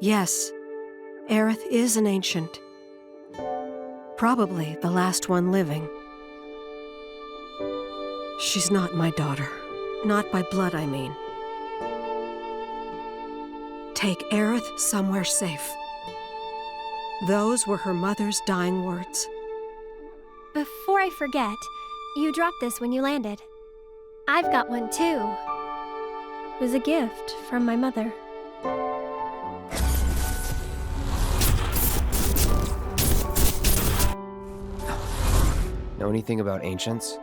Yes, Aerith is an ancient. Probably the last one living. She's not my daughter. Not by blood, I mean. Take Aerith somewhere safe. Those were her mother's dying words. Before I forget, you dropped this when you landed. I've got one too. It was a gift from my mother. Know anything about ancients?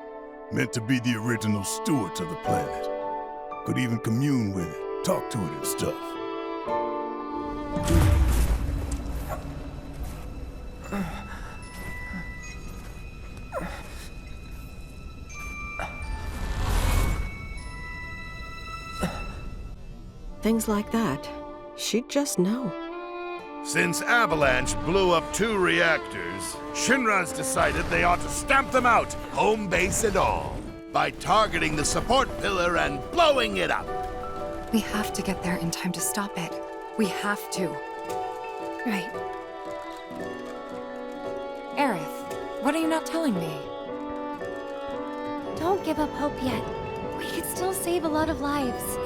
Meant to be the original steward to the planet. Could even commune with it, talk to it and stuff. Things like that. She'd just know. Since Avalanche blew up 2 reactors, Shinra's decided they ought to stamp them out, home base and all, by targeting the support pillar and blowing it up. We have to get there in time to stop it. We have to. Right. Aerith, what are you not telling me? Don't give up hope yet. We could still save a lot of lives.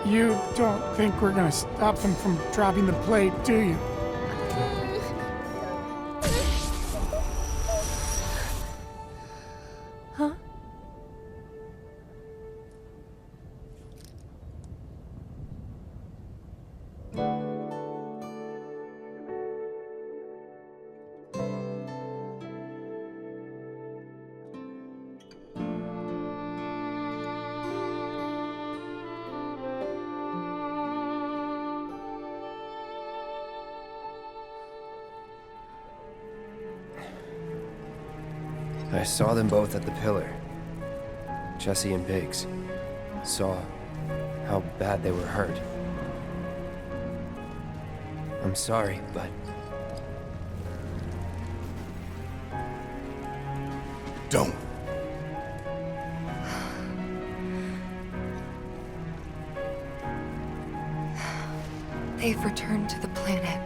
You don't think we're gonna stop them from dropping the plate, do you? Huh? I saw them both at the pillar. Jesse and Biggs. Saw how bad they were hurt. I'm sorry, but... Don't. They've returned to the planet.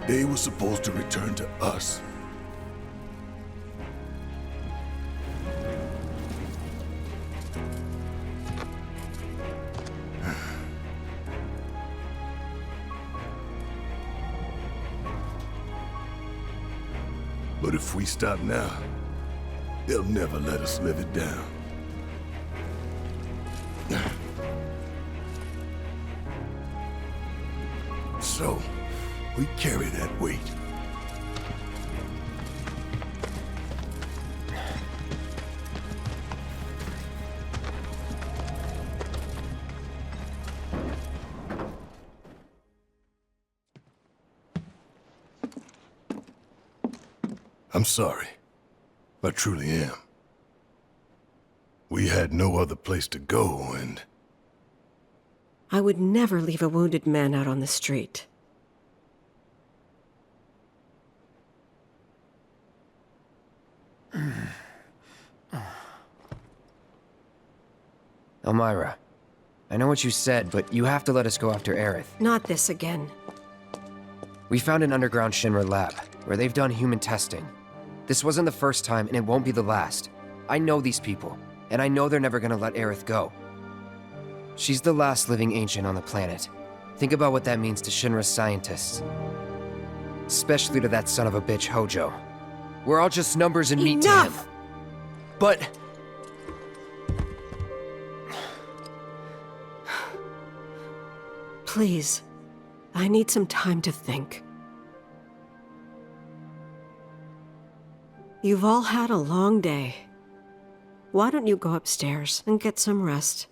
They were supposed to return to us. But if we stop now, they'll never let us live it down. So, we carry that weight. I'm sorry. I truly am. We had no other place to go, and... I would never leave a wounded man out on the street. Elmyra, I know what you said, but you have to let us go after Aerith. Not this again. We found an underground Shinra lab, where they've done human testing. This wasn't the first time, and it won't be the last. I know these people, and I know they're never gonna let Aerith go. She's the last living ancient on the planet. Think about what that means to Shinra's scientists. Especially to that son of a bitch, Hojo. We're all just numbers and meat to him. Enough! But... Please, I need some time to think. You've all had a long day. Why don't you go upstairs and get some rest?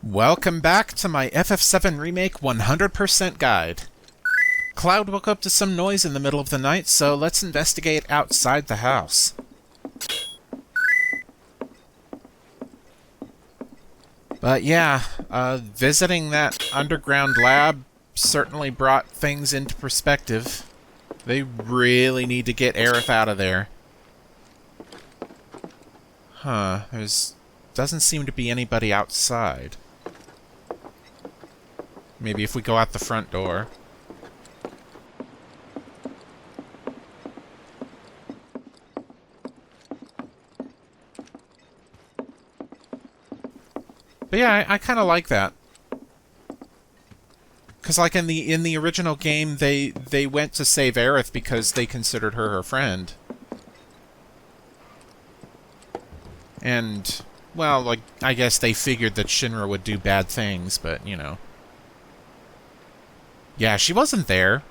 Welcome back to my FF7 Remake 100% guide. Cloud woke up to some noise in the middle of the night, so let's investigate outside the house. But yeah, visiting that underground lab certainly brought things into perspective. They really need to get Aerith out of there. Huh, doesn't seem to be anybody outside. Maybe if we go out the front door. But yeah, I kind of like that. Because like in the original game, they went to save Aerith because they considered her friend. And, well, like, I guess they figured that Shinra would do bad things, but, you know. Yeah, she wasn't there.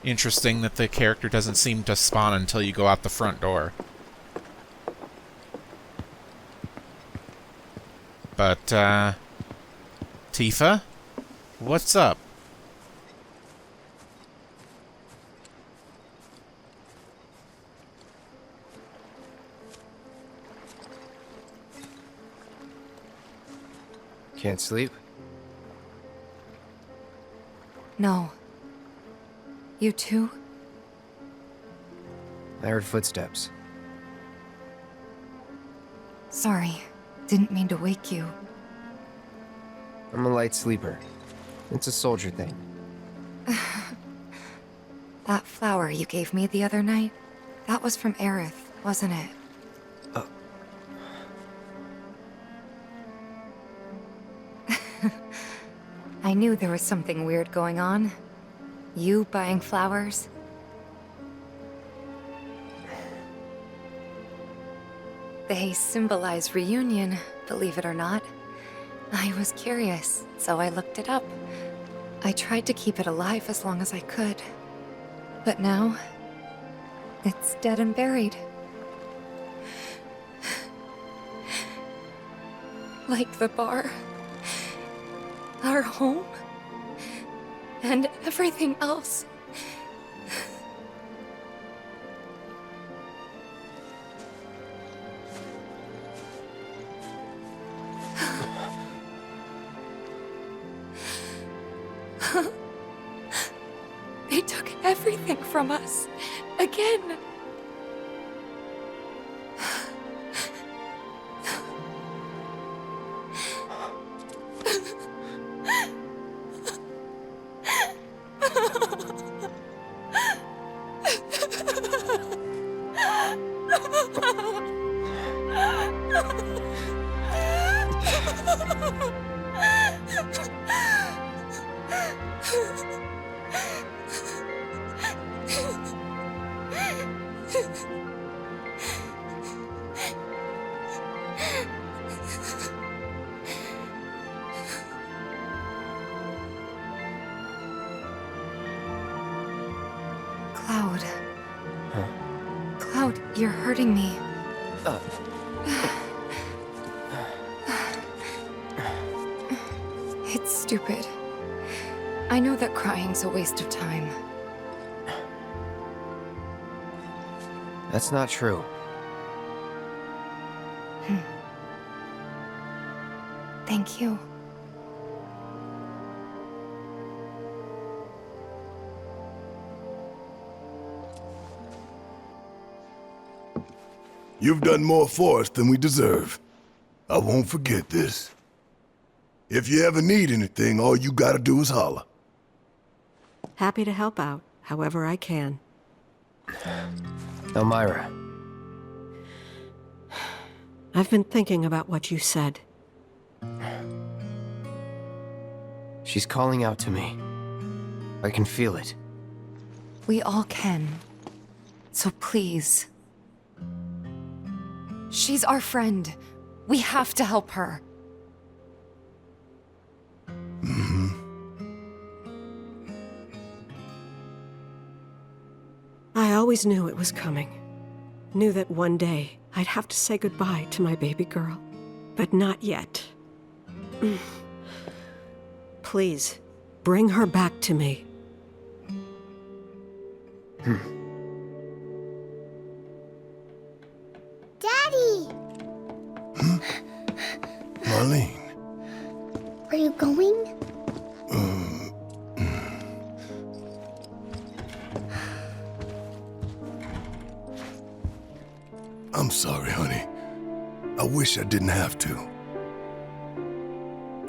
Interesting that the character doesn't seem to spawn until you go out the front door. But, Tifa? What's up? Can't sleep? No. You too? I heard footsteps. Sorry. Didn't mean to wake you. I'm a light sleeper. It's a soldier thing. That flower you gave me the other night, that was from Aerith, wasn't it? I knew there was something weird going on. You buying flowers? They symbolize reunion, believe it or not. I was curious, so I looked it up. I tried to keep it alive as long as I could. But now, it's dead and buried. Like the bar, our home, and everything else. They took everything from us. Again. Cloud. Huh? Cloud, you're hurting me. It's stupid. I know that crying's a waste of time. That's not true. Thank you. You've done more for us than we deserve. I won't forget this. If you ever need anything, all you gotta do is holler. Happy to help out, however I can. Elmira. I've been thinking about what you said. She's calling out to me. I can feel it. We all can. So please. She's our friend. We have to help her. I always knew it was coming. Knew that one day I'd have to say goodbye to my baby girl. But not yet. Please, bring her back to me. Daddy! Marlene. Are you going? I'm sorry, honey. I wish I didn't have to.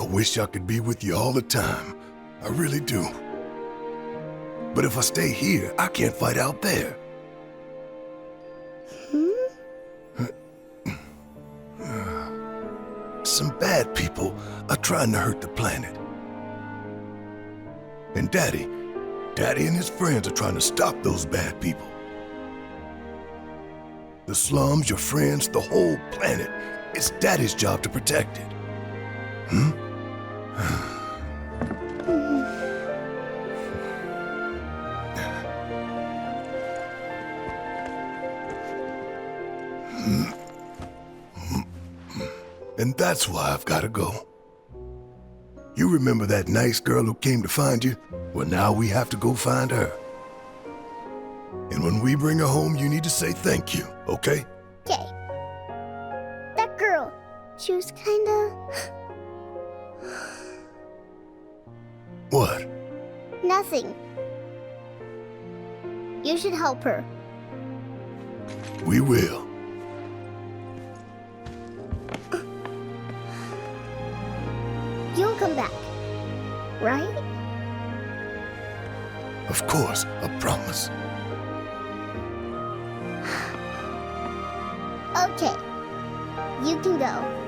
I wish I could be with you all the time. I really do. But if I stay here, I can't fight out there. Some bad people are trying to hurt the planet. And Daddy and his friends are trying to stop those bad people. The slums, your friends, the whole planet. It's Daddy's job to protect it. And that's why I've got to go. You remember that nice girl who came to find you? Well, now we have to go find her. And when we bring her home, you need to say thank you, okay? Okay. That girl, she was kinda... What? nothing. You should help her. We will. You'll come back, right? Of course, I promise. Okay. You can go.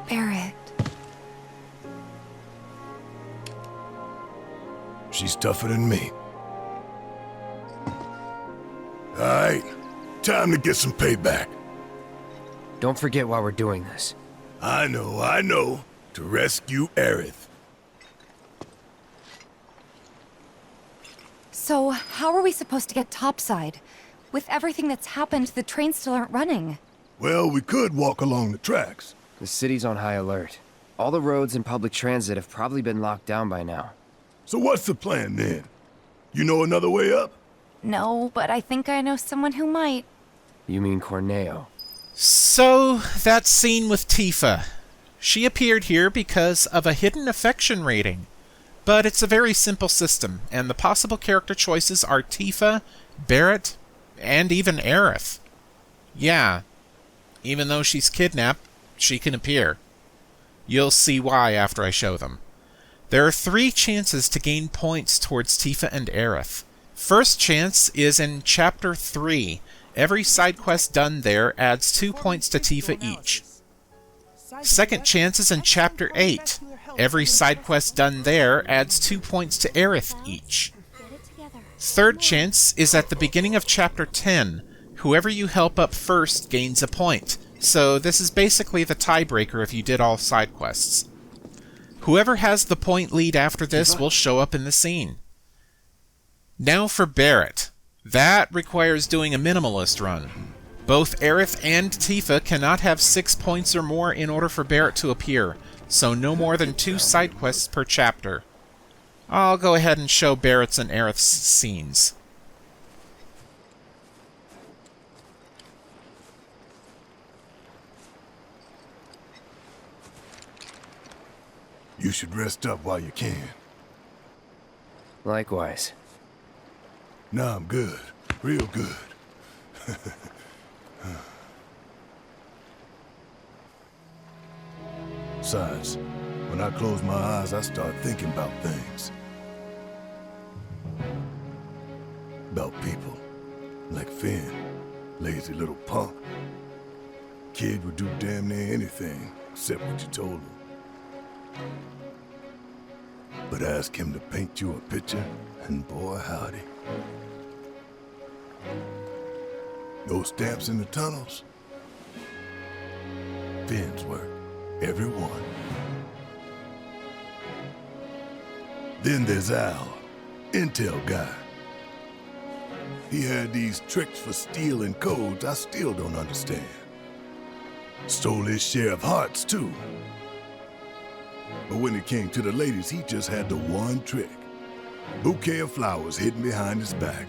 Barret. She's tougher than me. All right, time to get some payback. Don't forget why we're doing this. I know. To rescue Aerith. So, how are we supposed to get topside? With everything that's happened, the trains still aren't running. Well, we could walk along the tracks. The city's on high alert. All the roads and public transit have probably been locked down by now. So what's the plan then? You know another way up? No, but I think I know someone who might. You mean Corneo? So, that scene with Tifa. She appeared here because of a hidden affection rating. But it's a very simple system, and the possible character choices are Tifa, Barret, and even Aerith. Yeah, even though she's kidnapped, she can appear. You'll see why after I show them. There are 3 chances to gain points towards Tifa and Aerith. First chance is in Chapter 3. Every side quest done there adds 2 points to Tifa each. Second chance is in Chapter 8. Every side quest done there adds 2 points to Aerith each. Third chance is at the beginning of Chapter 10. Whoever you help up first gains a point. So this is basically the tiebreaker if you did all side quests. Whoever has the point lead after this will show up in the scene. Now for Barret. That requires doing a minimalist run. Both Aerith and Tifa cannot have 6 points or more in order for Barret to appear, so no more than 2 side quests per chapter. I'll go ahead and show Barret's and Aerith's scenes. You should rest up while you can. Likewise. No, I'm good. Real good. Besides, when I close my eyes, I start thinking about things. About people. Like Finn. Lazy little punk. Kid would do damn near anything, except what you told him. But ask him to paint you a picture, and boy howdy. Those stamps in the tunnels? Finn's work. Every one. Then there's Al, intel guy. He had these tricks for stealing codes I still don't understand. Stole his share of hearts, too. But when it came to the ladies, he just had the one trick. Bouquet of flowers hidden behind his back.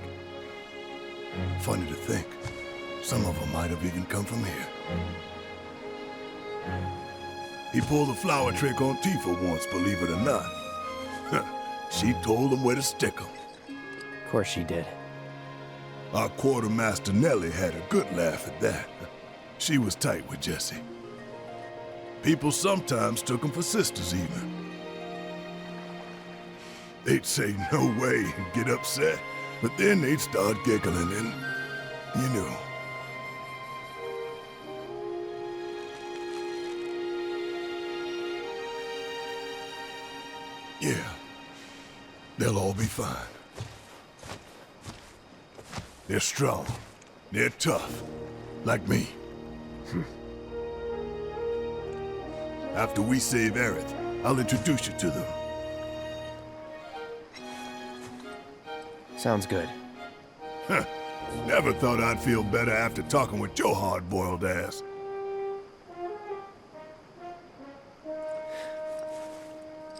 Funny to think, some of them might have even come from here. He pulled a flower trick on Tifa once, believe it or not. She told him where to stick them. Of course she did. Our quartermaster Nellie had a good laugh at that. She was tight with Jessie. People sometimes took them for sisters even. They'd say no way and get upset, but then they'd start giggling and, you know. Yeah, they'll all be fine. They're strong. They're tough. Like me. After we save Aerith, I'll introduce you to them. Sounds good. Huh. Never thought I'd feel better after talking with your hard-boiled ass.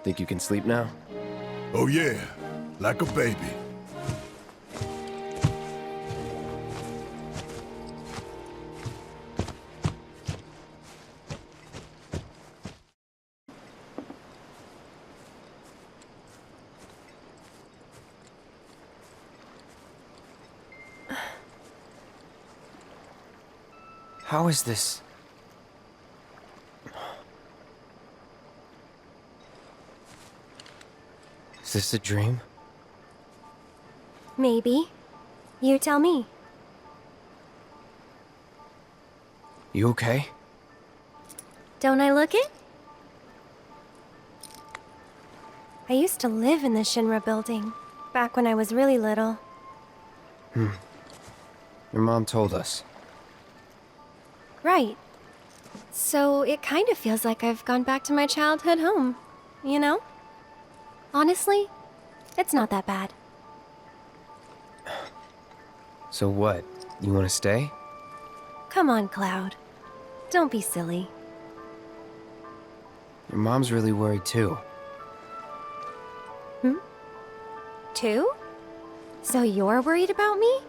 Think you can sleep now? Oh yeah, like a baby. How is this? Is this a dream? Maybe. You tell me. You okay? Don't I look it? I used to live in the Shinra building, back when I was really little. Your mom told us. Right. So it kind of feels like I've gone back to my childhood home, you know? Honestly, it's not that bad. So what? You want to stay? Come on, Cloud. Don't be silly. Your mom's really worried too. Two? So you're worried about me?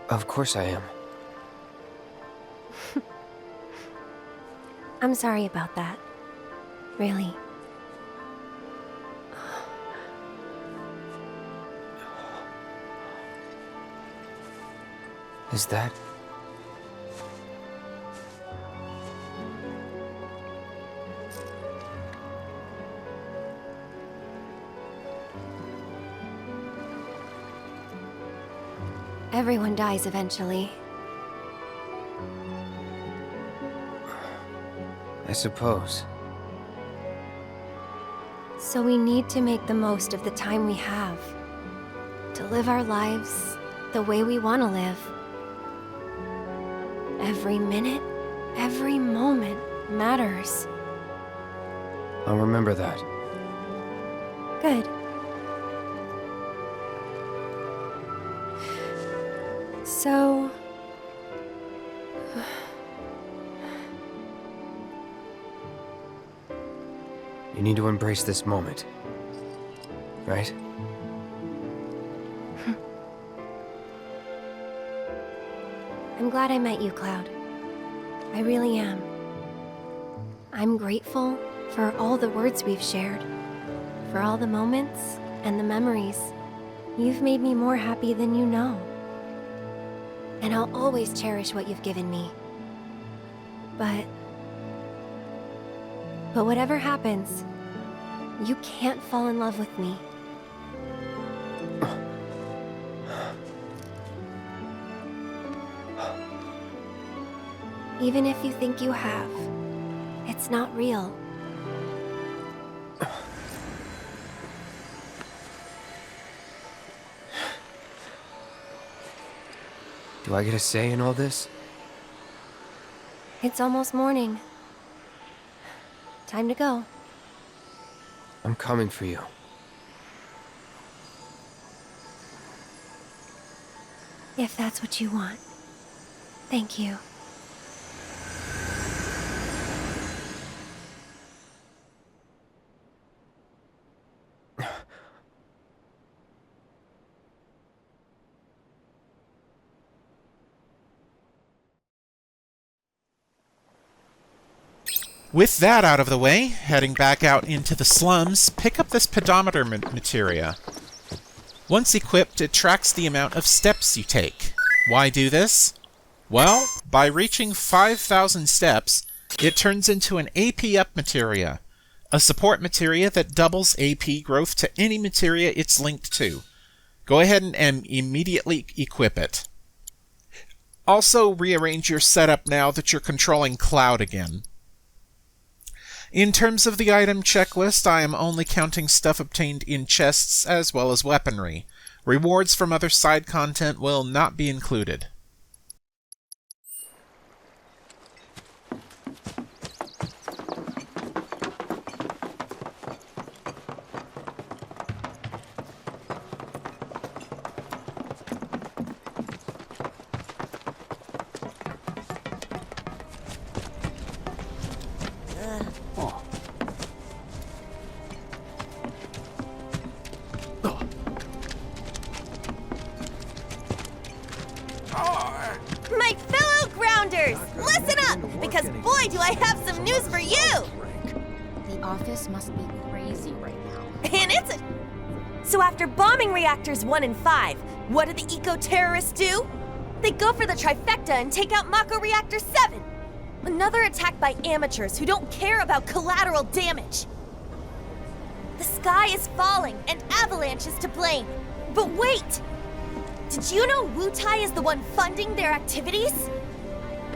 Of course I am. I'm sorry about that. Really. Is that... Everyone dies eventually. I suppose. So we need to make the most of the time we have. To live our lives the way we want to live. Every minute, every moment matters. I'll remember that. Good. So... You need to embrace this moment. Right? I'm glad I met you, Cloud. I really am. I'm grateful for all the words we've shared, for all the moments and the memories. You've made me more happy than you know. And I'll always cherish what you've given me. But whatever happens, you can't fall in love with me. Even if you think you have, it's not real. Do I get a say in all this? It's almost morning. Time to go. I'm coming for you. If that's what you want. Thank you. With that out of the way, heading back out into the slums, pick up this Pedometer Materia. Once equipped, it tracks the amount of steps you take. Why do this? Well, by reaching 5,000 steps, it turns into an AP up materia, a support materia that doubles AP growth to any materia it's linked to. Go ahead and immediately equip it. Also, rearrange your setup now that you're controlling Cloud again. In terms of the item checklist, I am only counting stuff obtained in chests as well as weaponry. Rewards from other side content will not be included. My fellow grounders, listen up, because boy do I have some news for you! The office must be crazy right now. And it's a... So after bombing reactors 1 and 5, what do the eco-terrorists do? They go for the trifecta and take out Mako Reactor 7! Another attack by amateurs who don't care about collateral damage. The sky is falling and Avalanche is to blame. But wait! Did you know Wutai is the one funding their activities?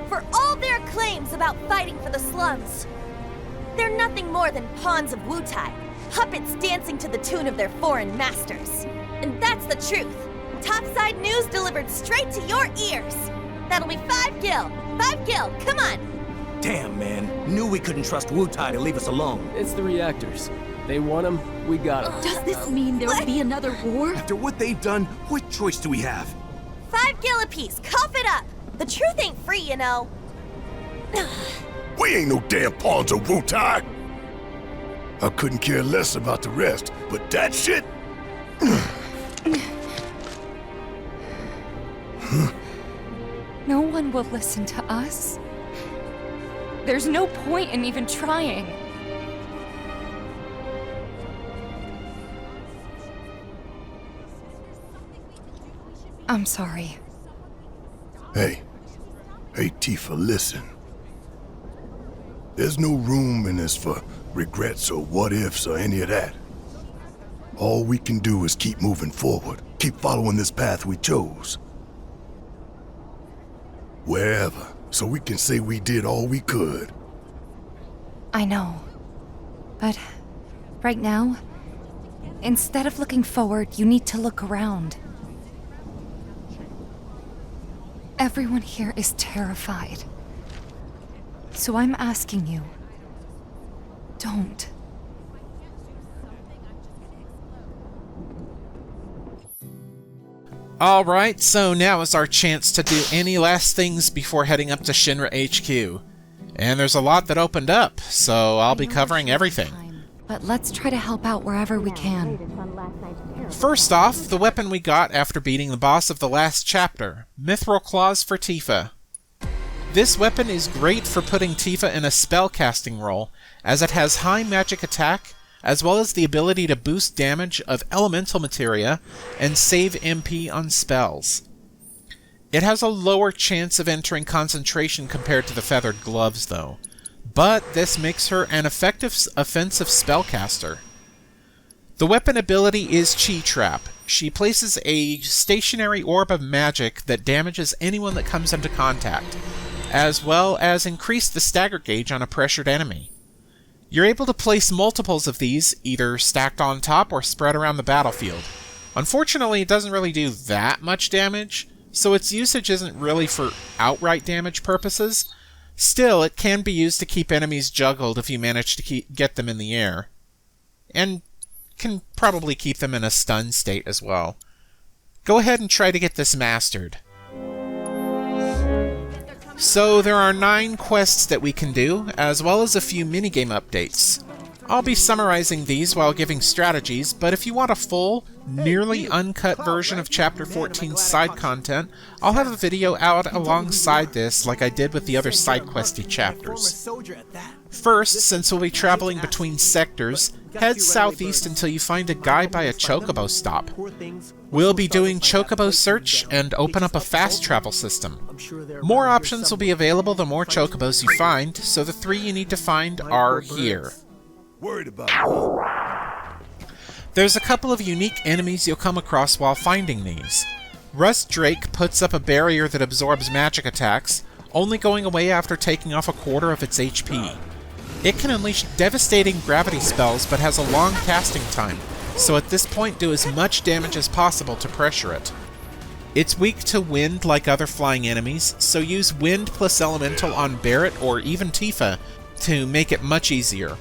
For all their claims about fighting for the slums, they're nothing more than pawns of Wutai, puppets dancing to the tune of their foreign masters. And that's the truth. Topside news delivered straight to your ears. That'll be 5 gil. 5 gil, come on. Damn, man. Knew we couldn't trust Wutai to leave us alone. It's the reactors. They want them, we got them. Does this mean there'll be another war? After what they've done, what choice do we have? 5 gil apiece, cough it up. The truth ain't free, you know. We ain't no damn pawns of Wutai. I couldn't care less about the rest, but that shit... No one will listen to us. There's no point in even trying. I'm sorry. Hey, Tifa, listen. There's no room in this for regrets or what-ifs or any of that. All we can do is keep moving forward, keep following this path we chose. Wherever, so we can say we did all we could. I know. But right now, instead of looking forward, you need to look around. Everyone here is terrified. So I'm asking you, don't. Alright, so now is our chance to do any last things before heading up to Shinra HQ. And there's a lot that opened up, so I'll be covering everything. But let's try to help out wherever we can. First off, the weapon we got after beating the boss of the last chapter, Mythril Claws for Tifa. This weapon is great for putting Tifa in a spellcasting role, as it has high magic attack, as well as the ability to boost damage of elemental materia and save MP on spells. It has a lower chance of entering concentration compared to the feathered gloves, though, but this makes her an effective offensive spellcaster. The weapon ability is Chi Trap. She places a stationary orb of magic that damages anyone that comes into contact, as well as increase the stagger gauge on a pressured enemy. You're able to place multiples of these, either stacked on top or spread around the battlefield. Unfortunately, it doesn't really do that much damage, so its usage isn't really for outright damage purposes. Still, it can be used to keep enemies juggled if you manage to get them in the air. And can probably keep them in a stun state as well. Go ahead and try to get this mastered. So there are 9 quests that we can do, as well as a few minigame updates. I'll be summarizing these while giving strategies, but if you want a full, nearly uncut version of Chapter 14's side content, I'll have a video out alongside this like I did with the other side-questy chapters. First, since we'll be traveling between sectors, head southeast until you find a guy by a Chocobo stop. We'll be doing Chocobo Search and open up a fast travel system. More options will be available the more Chocobos you find, so the 3 you need to find are here. There's a couple of unique enemies you'll come across while finding these. Rust Drake puts up a barrier that absorbs magic attacks, only going away after taking off a quarter of its HP. It can unleash devastating gravity spells but has a long casting time, so at this point do as much damage as possible to pressure it. It's weak to wind like other flying enemies, so use wind plus elemental on Barret or even Tifa to make it much easier.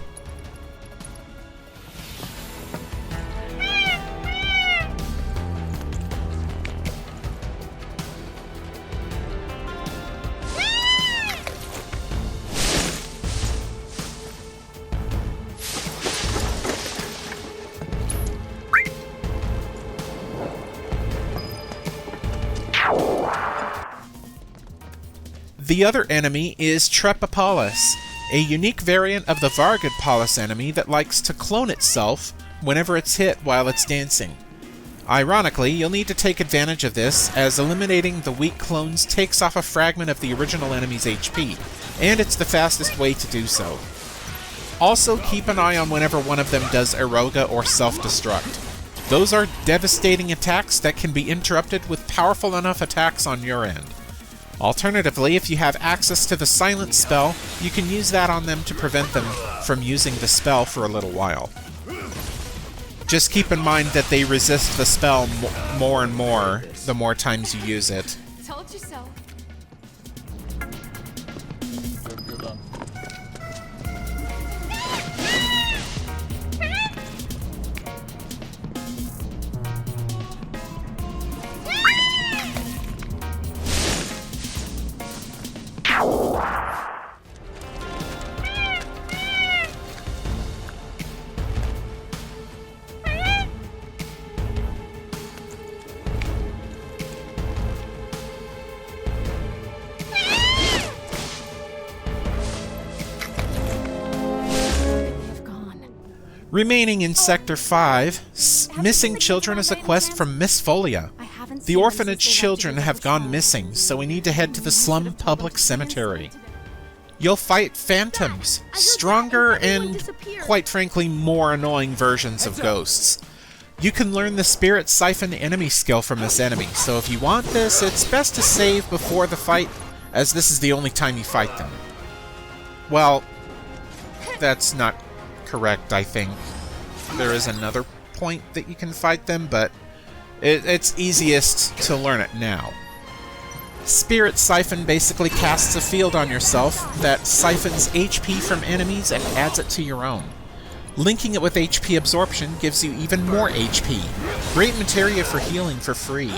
The other enemy is Trypapolis, a unique variant of the Vargidpolis enemy that likes to clone itself whenever it's hit while it's dancing. Ironically, you'll need to take advantage of this, as eliminating the weak clones takes off a fragment of the original enemy's HP, and it's the fastest way to do so. Also, keep an eye on whenever one of them does Eroga or Self-Destruct. Those are devastating attacks that can be interrupted with powerful enough attacks on your end. Alternatively, if you have access to the Silence spell, you can use that on them to prevent them from using the spell for a little while. Just keep in mind that they resist the spell more and more the more times you use it. Told you so. Remaining in Sector 5, Missing Children is a quest from Miss Folia. The orphanage children have gone missing, so we need to head to the Slum Public Cemetery. You'll fight phantoms, stronger and, quite frankly, more annoying versions of ghosts. You can learn the Spirit Siphon enemy skill from this enemy, so if you want this, it's best to save before the fight, as this is the only time you fight them. Well, that's not correct, I think. There is another point that you can fight them, but it's easiest to learn it now. Spirit Siphon basically casts a field on yourself that siphons HP from enemies and adds it to your own. Linking it with HP absorption gives you even more HP. Great materia for healing for free.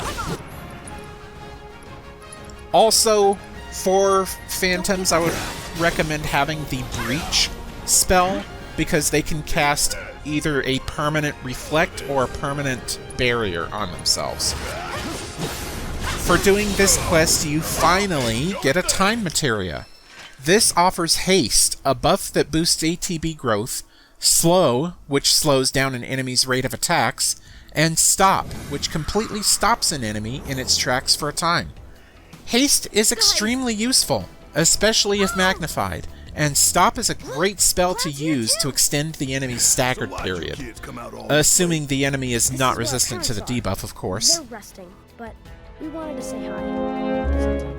Also, for phantoms, I would recommend having the Breach spell, because they can cast either a permanent reflect or a permanent barrier on themselves. For doing this quest, you finally get a time materia. This offers haste, a buff that boosts ATB growth, slow, which slows down an enemy's rate of attacks, and stop, which completely stops an enemy in its tracks for a time. Haste is extremely useful, especially if magnified, and Stop is a great spell to use to extend the enemy's staggered period. Assuming the enemy is not resistant to the debuff, of course. They're resting, but we wanted to say hi.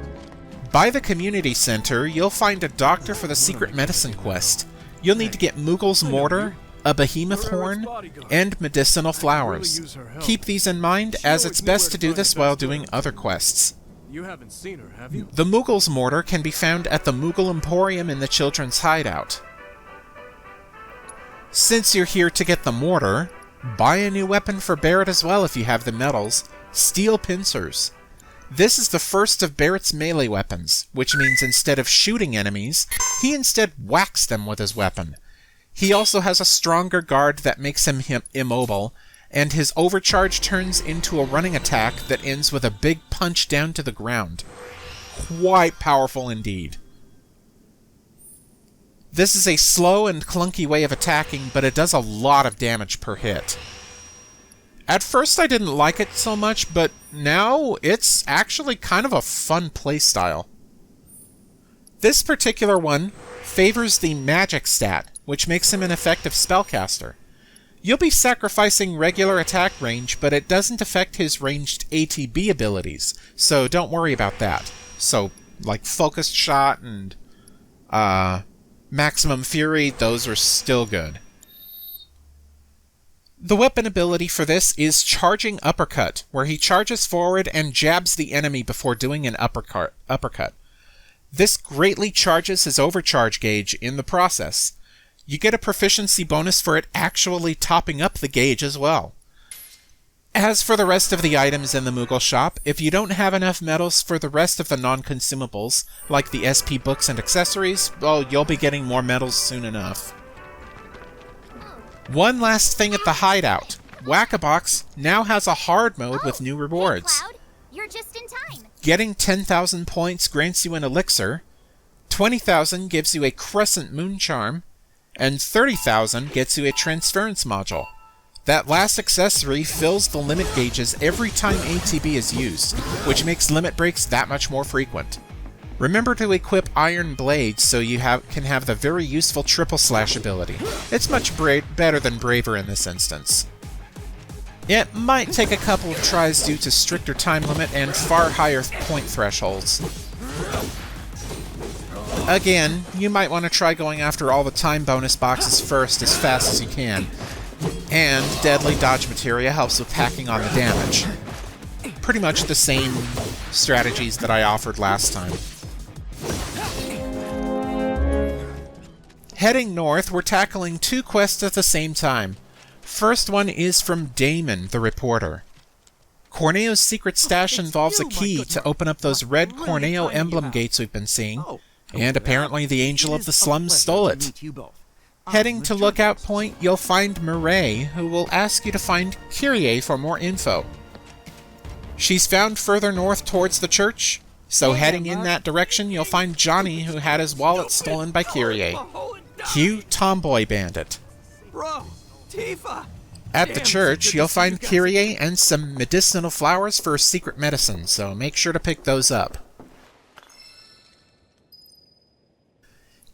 By the community center, you'll find a doctor for the secret medicine quest. You'll need to get Moogle's Mortar, a Behemoth Horn, and medicinal flowers. Keep these in mind, as it's best to do this while doing other quests. You haven't seen her, have you? The Moogle's Mortar can be found at the Moogle Emporium in the Children's Hideout. Since you're here to get the mortar, buy a new weapon for Barret as well if you have the medals, Steel Pincers. This is the first of Barrett's melee weapons, which means instead of shooting enemies, he instead whacks them with his weapon. He also has a stronger guard that makes him immobile, and his overcharge turns into a running attack that ends with a big punch down to the ground. Quite powerful indeed. This is a slow and clunky way of attacking, but it does a lot of damage per hit. At first I didn't like it so much, but now it's actually kind of a fun playstyle. This particular one favors the magic stat, which makes him an effective spellcaster. You'll be sacrificing regular attack range, but it doesn't affect his ranged ATB abilities, so don't worry about that. So, like Focused Shot and Maximum Fury, those are still good. The weapon ability for this is Charging Uppercut, where he charges forward and jabs the enemy before doing an uppercut. This greatly charges his overcharge gauge in the process. You get a proficiency bonus for it actually topping up the gauge as well. As for the rest of the items in the Moogle shop, if you don't have enough medals for the rest of the non-consumables, like the SP books and accessories, well, you'll be getting more medals soon enough. One last thing at the hideout. Whack-a-Box now has a hard mode with new rewards. Hey, Cloud. You're just in time. Getting 10,000 points grants you an elixir, 20,000 gives you a Crescent Moon Charm, and 30,000 gets you a transference module. That last accessory fills the limit gauges every time ATB is used, which makes limit breaks that much more frequent. Remember to equip Iron Blades so you can have the very useful Triple Slash ability. It's much better than Braver in this instance. It might take a couple of tries due to stricter time limit and far higher point thresholds. Again, you might want to try going after all the time bonus boxes first as fast as you can. And Deadly Dodge Materia helps with hacking on the damage. Pretty much the same strategies that I offered last time. Heading north, we're tackling two quests at the same time. First one is from Damon, the reporter. Corneo's secret stash involves a key to open up those red Corneo emblem gates we've been seeing, and apparently the Angel of the Slums stole it. Heading to Lookout Point, you'll find Mireille, who will ask you to find Kyrie for more info. She's found further north towards the church, so heading in that direction, you'll find Johnny, who had his wallet stolen by Kyrie. Cue Tomboy Bandit. Bro, Tifa! At the church, you'll find Kyrie and some medicinal flowers for secret medicine, so make sure to pick those up.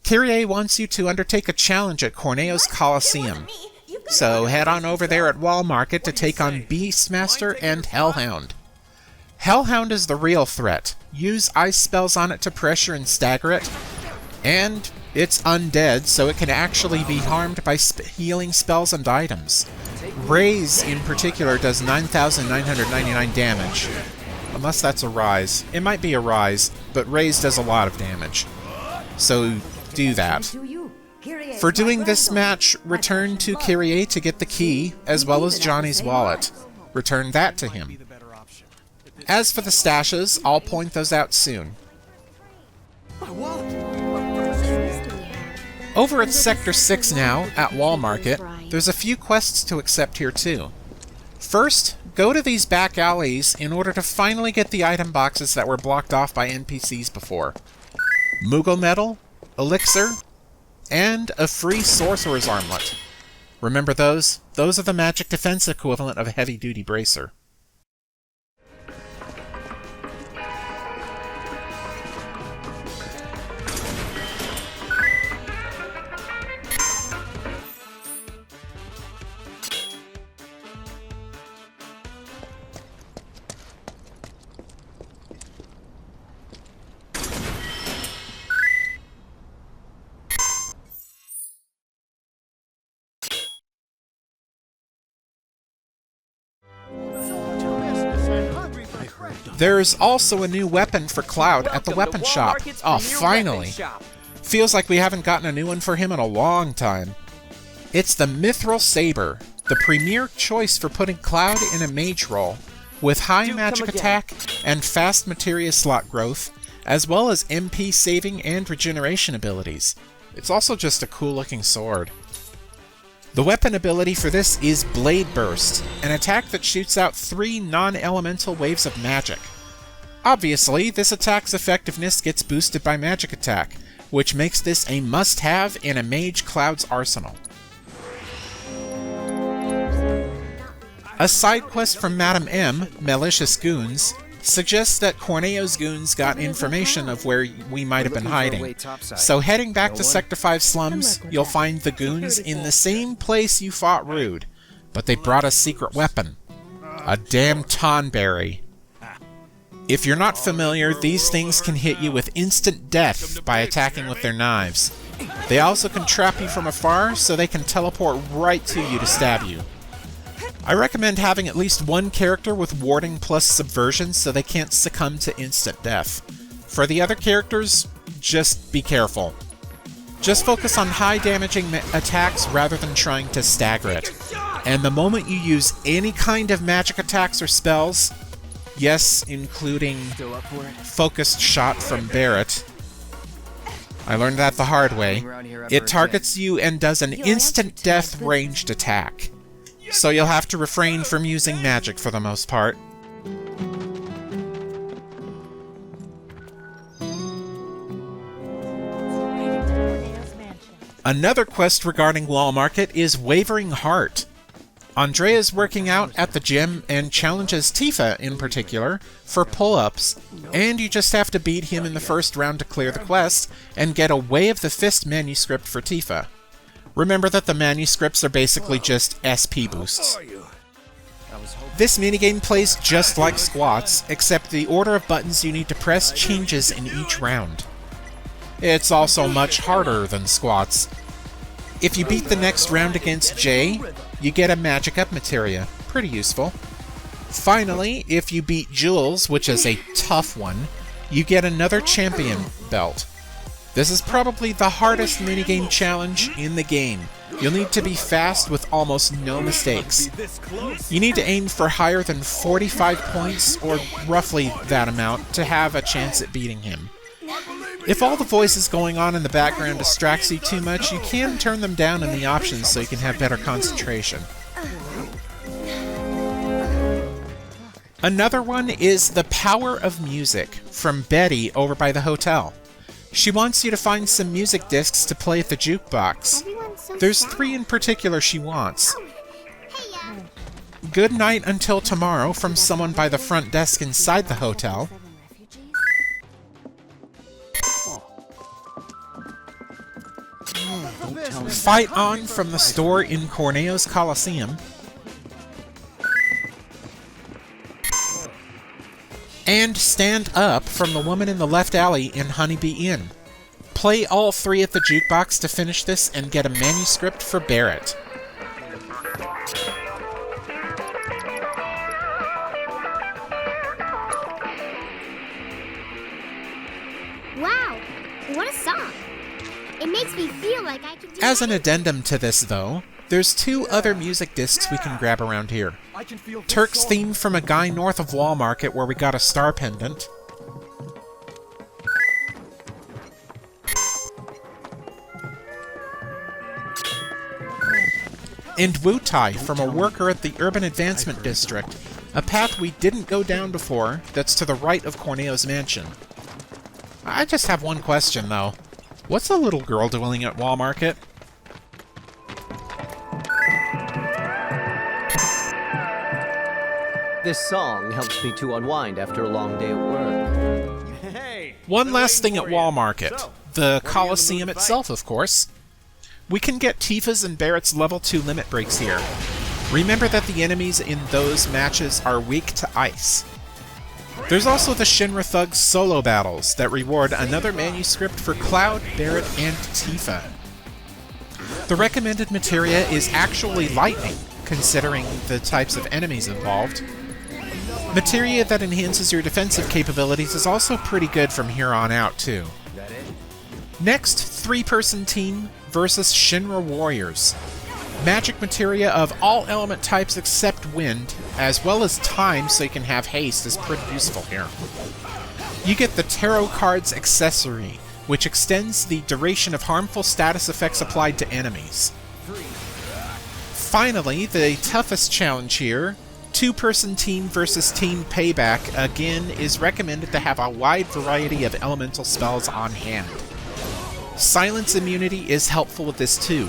Kyrie wants you to undertake a challenge at Corneo's Colosseum, so head on over there at Wall Market to take on Beastmaster and Hellhound. Hellhound is the real threat. Use ice spells on it to pressure and stagger it, and it's undead, so it can actually be harmed by healing spells and items. Raise, in particular, does 9,999 damage. Unless that's a Rise. It might be a Rise, but Raise does a lot of damage. So do that. For doing this match, return to Kyrie to get the key, as well as Johnny's wallet. Return that to him. As for the stashes, I'll point those out soon. Over at Sector 6 now, at Wall Market, there's a few quests to accept here too. First, go to these back alleys in order to finally get the item boxes that were blocked off by NPCs before. Moogle Medal, Elixir, and a free Sorcerer's Armlet. Remember those? Those are the magic defense equivalent of a heavy-duty bracer. There's also a new weapon for Cloud at the weapon shop. Oh, finally! Feels like we haven't gotten a new one for him in a long time. It's the Mythril Saber, the premier choice for putting Cloud in a mage role. with high magic attack and fast materia slot growth, as well as MP saving and regeneration abilities. It's also just a cool looking sword. The weapon ability for this is Blade Burst, an attack that shoots out 3 non-elemental waves of magic. Obviously, this attack's effectiveness gets boosted by magic attack, which makes this a must-have in a Mage Cloud's arsenal. A side quest from Madame M, Malicious Goons, suggests that Corneo's goons got information of where we might have been hiding. So heading back to Sector 5 slums, you'll find the goons in the same place you fought Rude, but they brought a secret weapon. A damn Tonberry. If you're not familiar, these things can hit you with instant death by attacking with their knives. They also can trap you from afar, so they can teleport right to you to stab you. I recommend having at least one character with warding plus subversion so they can't succumb to instant death. For the other characters, just be careful. Just focus on high damaging attacks rather than trying to stagger it. And the moment you use any kind of magic attacks or spells, yes, including focused shot from Barret, I learned that the hard way, it targets you and does an instant death ranged attack. So you'll have to refrain from using magic for the most part. Another quest regarding Wall Market is Wavering Heart. Andrea's working out at the gym and challenges Tifa, in particular, for pull-ups, and you just have to beat him in the first round to clear the quest and get a Way of the Fist manuscript for Tifa. Remember that the manuscripts are basically just SP boosts. This minigame plays just like squats, except the order of buttons you need to press changes in each round. It's also much harder than squats. If you beat the next round against Jay, you get a magic up materia. Pretty useful. Finally, if you beat Jules, which is a tough one, you get another champion belt. This is probably the hardest minigame challenge in the game. You'll need to be fast with almost no mistakes. You need to aim for higher than 45 points, or roughly that amount, to have a chance at beating him. If all the voices going on in the background distracts you too much, you can turn them down in the options so you can have better concentration. Another one is The Power of Music, from Betty over by the hotel. She wants you to find some music discs to play at the jukebox. There's 3 in particular she wants. Good Night Until Tomorrow from someone by the front desk inside the hotel. Fight On from the store in Corneo's Colosseum. And Stand Up from the woman in the left alley in Honeybee Inn. Play all 3 at the jukebox to finish this and get a manuscript for Barret. Wow, what a song! It makes me feel like I can do As an addendum to this, though, there's 2 other music discs we can grab around here. Turk's theme from a guy north of Wall Market where we got a star pendant. And Wutai from a worker at the Urban Advancement District, a path we didn't go down before that's to the right of Corneo's mansion. I just have one question, though. What's a little girl doing at Wall Market? This song helps me to unwind after a long day at work. Hey! One last thing at Wall Market. The Colosseum itself, of course. We can get Tifa's and Barret's level 2 limit breaks here. Remember that the enemies in those matches are weak to ice. There's also the Shinra Thugs solo battles that reward another manuscript for Cloud, Barret, and Tifa. The recommended materia is actually lightning, considering the types of enemies involved. Materia that enhances your defensive capabilities is also pretty good from here on out, too. Next, 3-person team versus Shinra Warriors. magic materia of all element types except wind, as well as time so you can have haste, is pretty useful here. You get the Tarot Cards accessory, which extends the duration of harmful status effects applied to enemies. Finally, the toughest challenge here, two-person team versus team payback, again is recommended to have a wide variety of elemental spells on hand. Silence immunity is helpful with this too.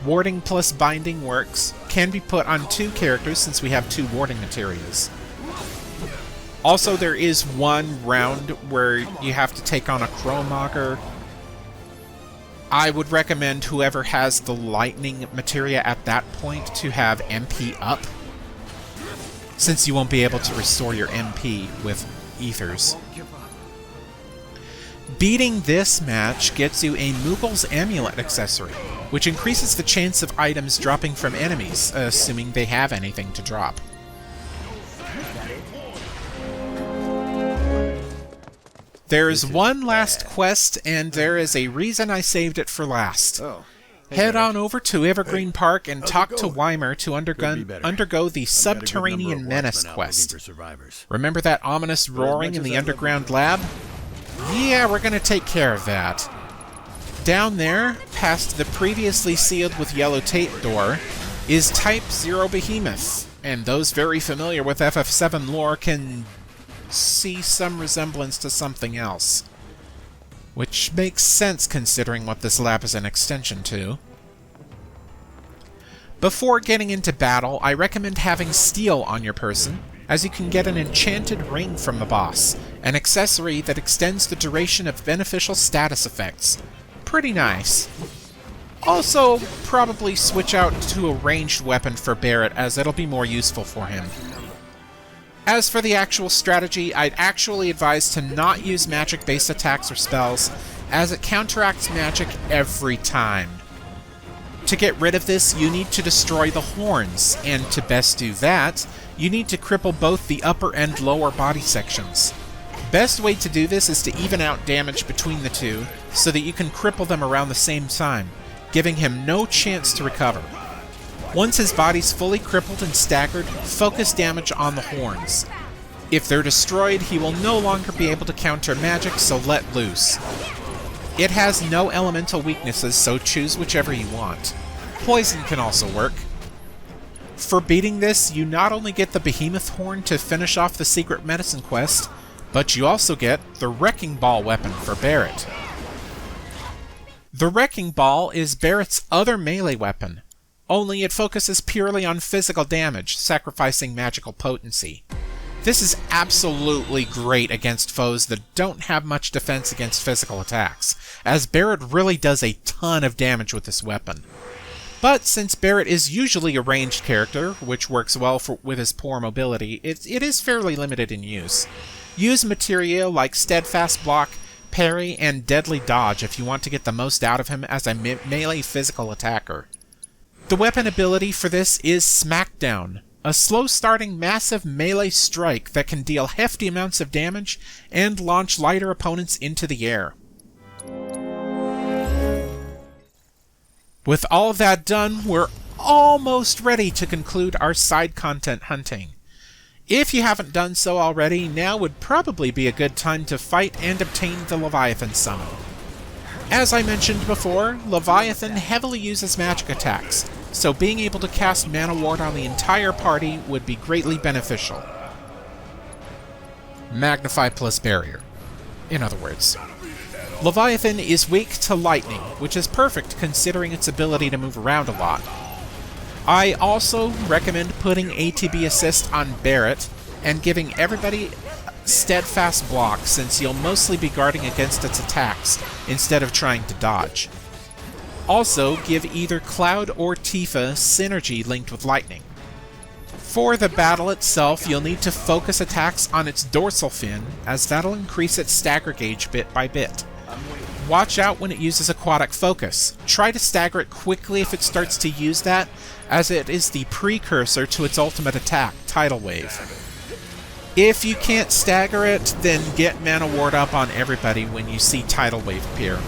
Warding plus binding works, can be put on 2 characters since we have 2 warding materias. Also, there is one round where you have to take on a Chromogre. I would recommend whoever has the lightning materia at that point to have MP up, since you won't be able to restore your MP with ethers. Beating this match gets you a Muggle's Amulet accessory, which increases the chance of items dropping from enemies, assuming they have anything to drop. There's one last quest, and there is a reason I saved it for last. Head on over to Evergreen Park and talk to Weimer to undergo the Subterranean Menace quest. Remember that ominous roaring in the underground lab? Yeah, we're gonna take care of that. Down there, past the previously sealed with yellow tape door, is Type 0 Behemoth, and those very familiar with FF7 lore can see some resemblance to something else. Which makes sense considering what this lab is an extension to. Before getting into battle, I recommend having Steel on your person, as you can get an enchanted ring from the boss, an accessory that extends the duration of beneficial status effects. Pretty nice. Also, probably switch out to a ranged weapon for Barret, as it'll be more useful for him. As for the actual strategy, I'd actually advise to not use magic-based attacks or spells, as it counteracts magic every time. To get rid of this, you need to destroy the horns, and to best do that, you need to cripple both the upper and lower body sections. Best way to do this is to even out damage between the two, so that you can cripple them around the same time, giving him no chance to recover. Once his body's fully crippled and staggered, focus damage on the horns. If they're destroyed, he will no longer be able to counter magic, so let loose. It has no elemental weaknesses, so choose whichever you want. Poison can also work. For beating this, you not only get the Behemoth Horn to finish off the secret medicine quest, but you also get the Wrecking Ball weapon for Barret. The Wrecking Ball is Barret's other melee weapon, only it focuses purely on physical damage, sacrificing magical potency. This is absolutely great against foes that don't have much defense against physical attacks, as Barret really does a ton of damage with this weapon. But since Barret is usually a ranged character, which works well with his poor mobility, it is fairly limited in use. Use materia like Steadfast Block, Parry, and Deadly Dodge if you want to get the most out of him as a melee physical attacker. The weapon ability for this is Smackdown, a slow-starting massive melee strike that can deal hefty amounts of damage and launch lighter opponents into the air. With all of that done, we're almost ready to conclude our side content hunting. If you haven't done so already, now would probably be a good time to fight and obtain the Leviathan summon. As I mentioned before, Leviathan heavily uses magic attacks, so being able to cast Mana Ward on the entire party would be greatly beneficial. Magnify plus Barrier, in other words. Leviathan is weak to lightning, which is perfect considering its ability to move around a lot. I also recommend putting ATB Assist on Barret and giving everybody Steadfast Block, since you'll mostly be guarding against its attacks instead of trying to dodge. Also, give either Cloud or Tifa synergy linked with lightning. For the battle itself, you'll need to focus attacks on its dorsal fin, as that'll increase its stagger gauge bit by bit. Watch out when it uses Aquatic Focus. Try to stagger it quickly if it starts to use that, as it is the precursor to its ultimate attack, Tidal Wave. If you can't stagger it, then get Mana Ward up on everybody when you see Tidal Wave appear.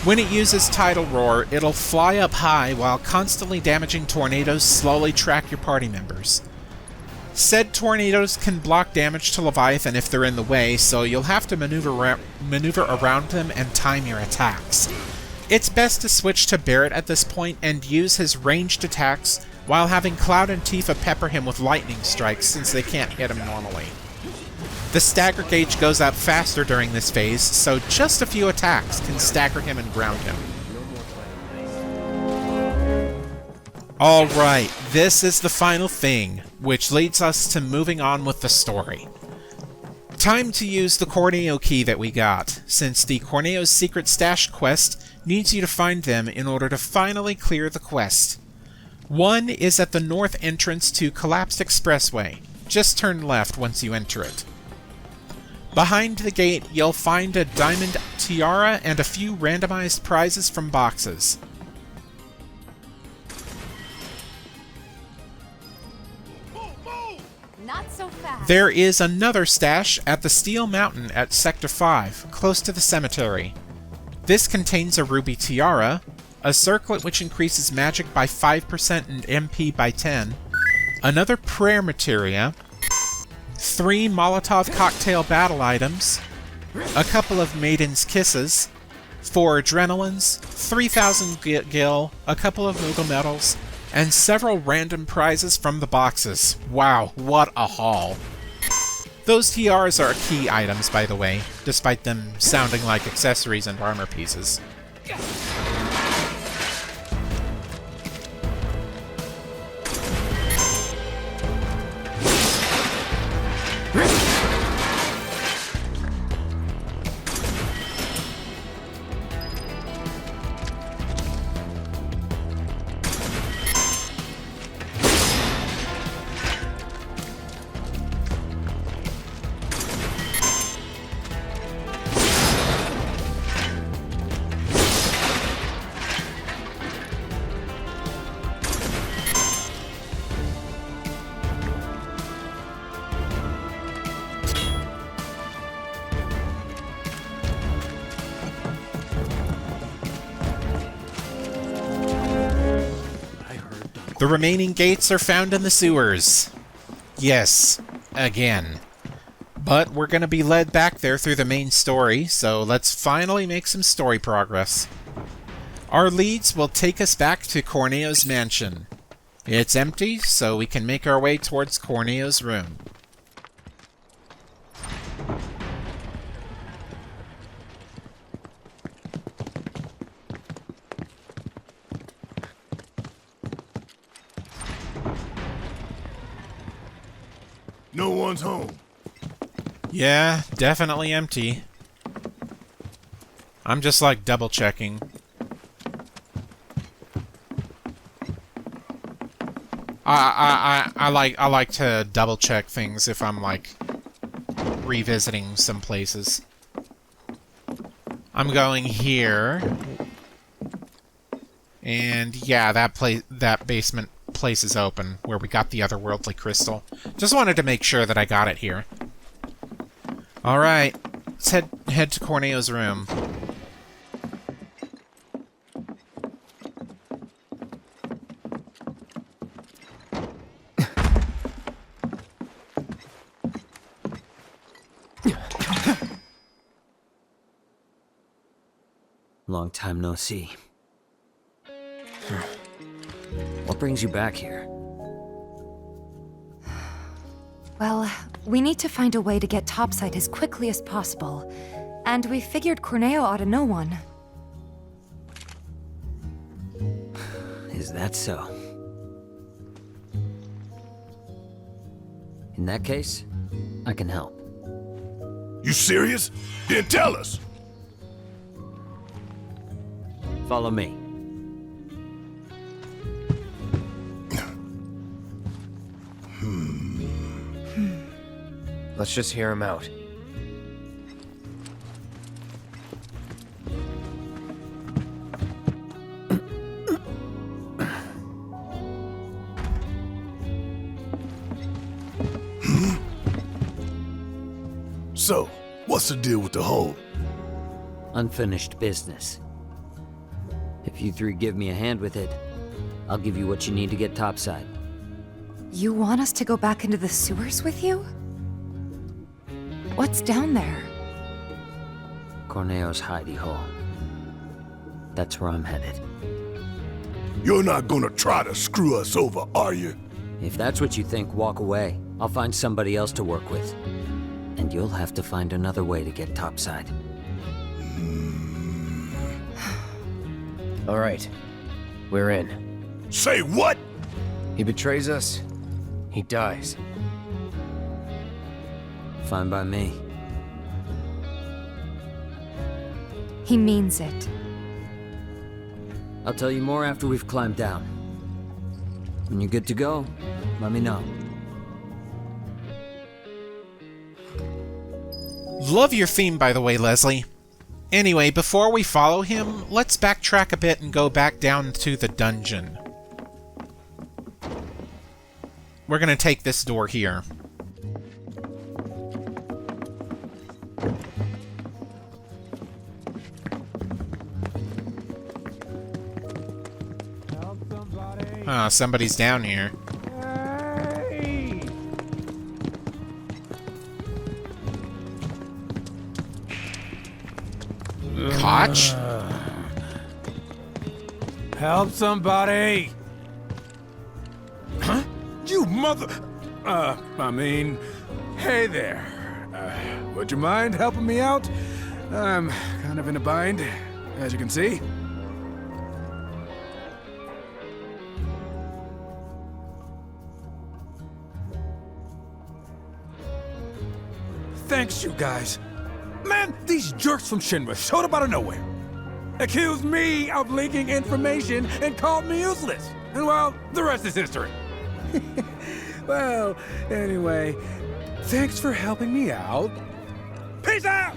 When it uses Tidal Roar, it'll fly up high while constantly damaging tornadoes slowly track your party members. Said tornadoes can block damage to Leviathan if they're in the way, so you'll have to maneuver around them and time your attacks. It's best to switch to Barret at this point and use his ranged attacks while having Cloud and Tifa pepper him with lightning strikes since they can't hit him normally. The stagger gauge goes up faster during this phase, so just a few attacks can stagger him and ground him. Alright, this is the final thing, which leads us to moving on with the story. Time to use the Corneo key that we got, since the Corneo's Secret Stash quest needs you to find them in order to finally clear the quest. One is at the north entrance to Collapsed Expressway. Just turn left once you enter it. Behind the gate, you'll find a diamond tiara and a few randomized prizes from boxes. Not so fast. There is another stash at the Steel Mountain at Sector 5, close to the cemetery. This contains a ruby tiara, a circlet which increases magic by 5% and MP by 10, another prayer materia, 3 Molotov cocktail battle items, a couple of Maiden's Kisses, 4 Adrenalines, 3,000 gil, a couple of Moogle medals, and several random prizes from the boxes. Wow, what a haul. Those tiaras are key items, by the way, despite them sounding like accessories and armor pieces. The remaining gates are found in the sewers. Yes, again. But we're going to be led back there through the main story, so let's finally make some story progress. Our leads will take us back to Corneo's mansion. It's empty, so we can make our way towards Corneo's room. No one's home. Yeah, definitely empty. I'm just like double checking. I like to double check things if I'm like revisiting some places. I'm going here. And yeah, that basement place is open, where we got the otherworldly crystal. Just wanted to make sure that I got it here. Alright, let's head to Corneo's room. Long time no see. What brings you back here? Well, we need to find a way to get topside as quickly as possible. And we figured Corneo ought to know one. Is that so? In that case, I can help. You serious? Then tell us! Follow me. Let's just hear him out. So, what's the deal with the hole? Unfinished business. If you three give me a hand with it, I'll give you what you need to get topside. You want us to go back into the sewers with you? What's down there? Corneo's hidey hole. That's where I'm headed. You're not gonna try to screw us over, are you? If that's what you think, walk away. I'll find somebody else to work with. And you'll have to find another way to get topside. All right. We're in. Say what? He betrays us. He dies. Fine by me. He means it. I'll tell you more after we've climbed down. When you're good to go, let me know. Love your theme, by the way, Leslie. Anyway, before we follow him, let's backtrack a bit and go back down to the dungeon. We're gonna take this door here. Ah, somebody's down here. Koch? Help somebody! Huh? You mother... hey there. Would you mind helping me out? I'm kind of in a bind, as you can see. Thanks, you guys. Man, these jerks from Shinra showed up out of nowhere. Accused me of leaking information and called me useless. And well, the rest is history. Well, anyway, thanks for helping me out. Peace out!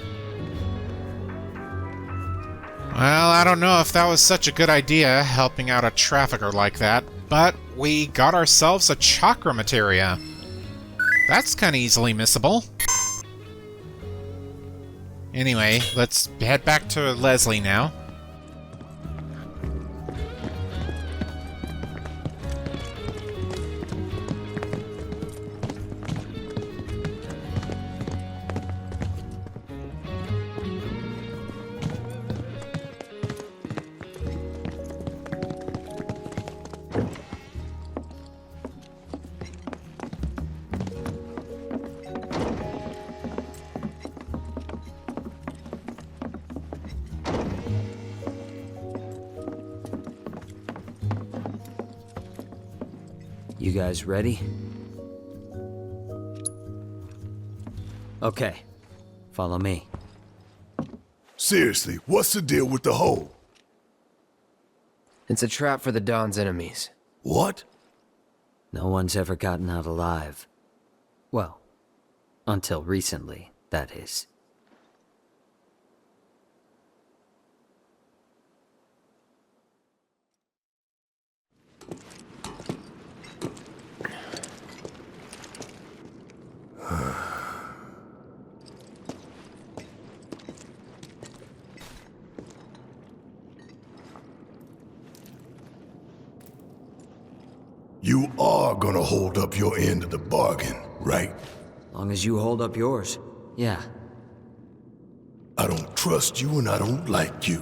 Well, I don't know if that was such a good idea, helping out a trafficker like that, but we got ourselves a chakra materia. That's kinda easily missable. Anyway, let's head back to Leslie now. You guys ready? Okay, follow me. Seriously, what's the deal with the hole? It's a trap for the Dawn's enemies. What? No one's ever gotten out alive. Well, until recently, that is. You are gonna hold up your end of the bargain, right? Long as you hold up yours, yeah. I don't trust you and I don't like you.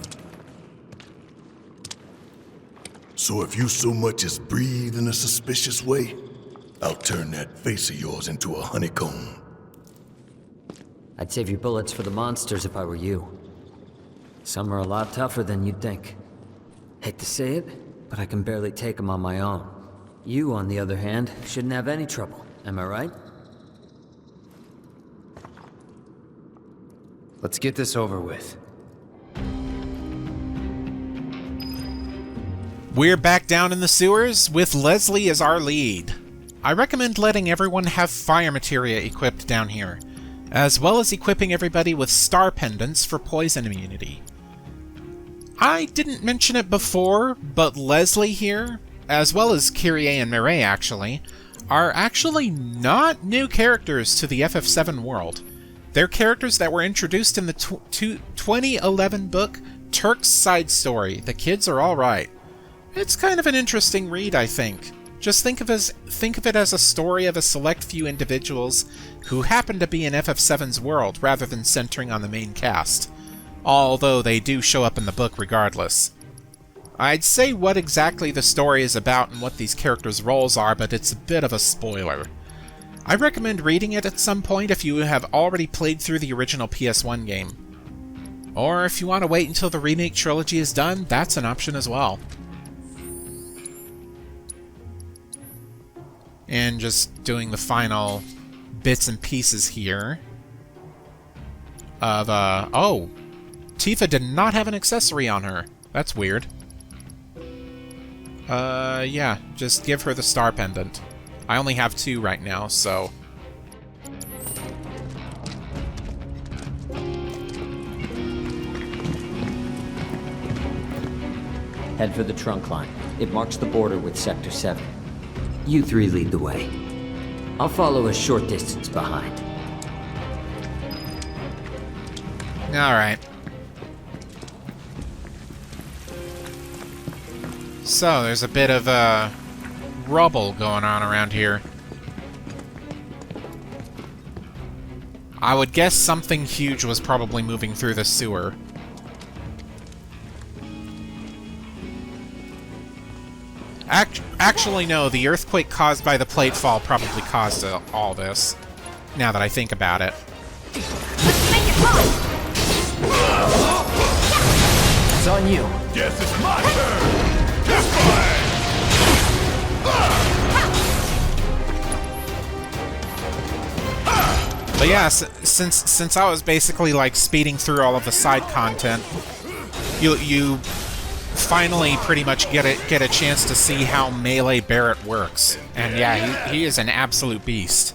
So if you so much as breathe in a suspicious way, I'll turn that face of yours into a honeycomb. I'd save your bullets for the monsters if I were you. Some are a lot tougher than you'd think. Hate to say it, but I can barely take them on my own. You, on the other hand, shouldn't have any trouble, am I right? Let's get this over with. We're back down in the sewers with Leslie as our lead. I recommend letting everyone have fire materia equipped down here, as well as equipping everybody with star pendants for poison immunity. I didn't mention it before, but Leslie here, as well as Kyrie and Mireille actually, are actually not new characters to the FF7 world. They're characters that were introduced in the 2011 book Turk's side story. The kids are alright. It's kind of an interesting read, I think. Just think of it as a story of a select few individuals who happen to be in FF7's world, rather than centering on the main cast. Although they do show up in the book regardless. I'd say what exactly the story is about and what these characters' roles are, but it's a bit of a spoiler. I recommend reading it at some point if you have already played through the original PS1 game. Or if you want to wait until the remake trilogy is done, that's an option as well. And just doing the final bits and pieces here of, oh! Tifa did not have an accessory on her. That's weird. Yeah, just give her the star pendant. I only have 2 right now, so... Head for the trunk line. It marks the border with Sector 7. You 3 lead the way. I'll follow a short distance behind. Alright. So, there's a bit of, rubble going on around here. I would guess something huge was probably moving through the sewer. Actually, no, the earthquake caused by the platefall probably caused all this, now that I think about it. Let's make it pop! It's on you. Guess it's my turn! Refight! But yeah, since I was basically like speeding through all of the side content, you finally pretty much get a chance to see how melee Barret works. And yeah, he is an absolute beast.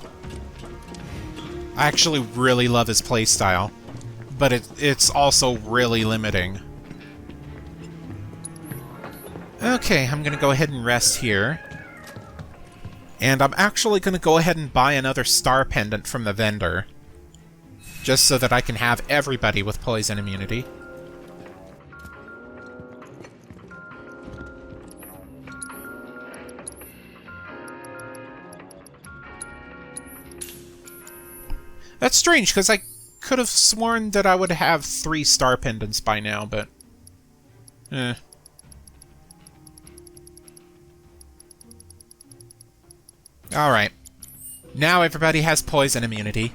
I actually really love his playstyle, but it's also really limiting. Okay, I'm gonna go ahead and rest here. And I'm actually gonna go ahead and buy another star pendant from the vendor, just so that I can have everybody with poison immunity. That's strange, because I could have sworn that I would have 3 star pendants by now, but... Alright. Now everybody has poison immunity.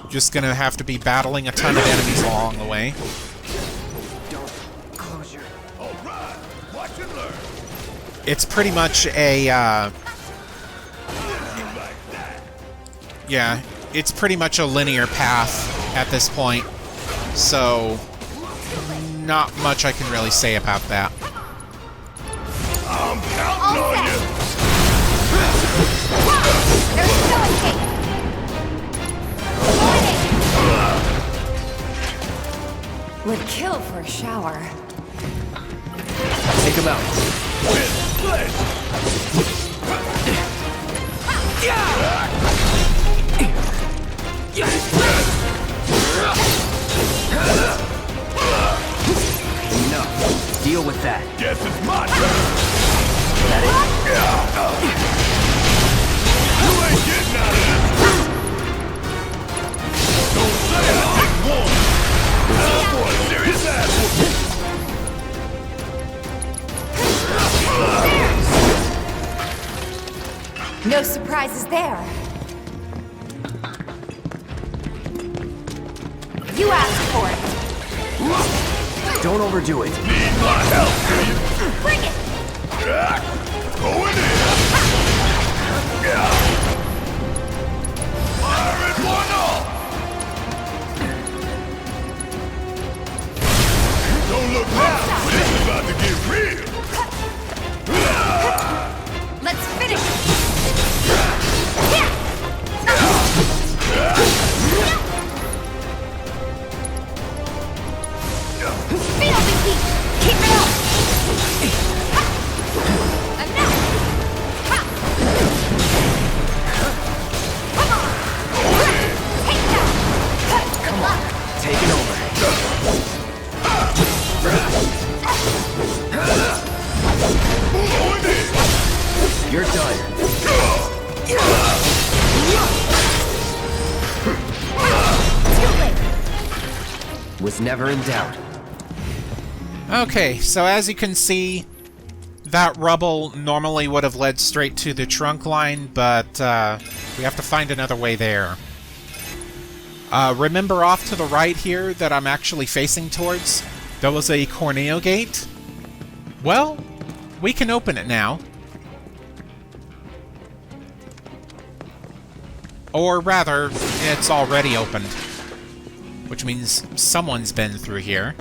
Just gonna have to be battling a ton of enemies along the way. It's pretty much a, yeah, it's pretty much a linear path at this point, so not much I can really say about that. I'm counting on you! Would kill for a shower. Take him out. Enough. Deal with that. Guess it's my turn. That it? You ain't getting out of this. Don't say I didn't warn you. Now for a serious ass whooping. No surprises there. You asked for it. Don't overdo it. Need my help, do you? Bring it! Going in. Firing one off. Don't look now. This is about to get real. Let's finish it! Speed up and keep it up! Enough! Come on! You're done. Was never in doubt. Okay, so as you can see, that rubble normally would have led straight to the trunk line, but we have to find another way there. Remember off to the right here that I'm actually facing towards? There was a Corneo gate? Well, we can open it now. Or rather, it's already opened. Which means someone's been through here.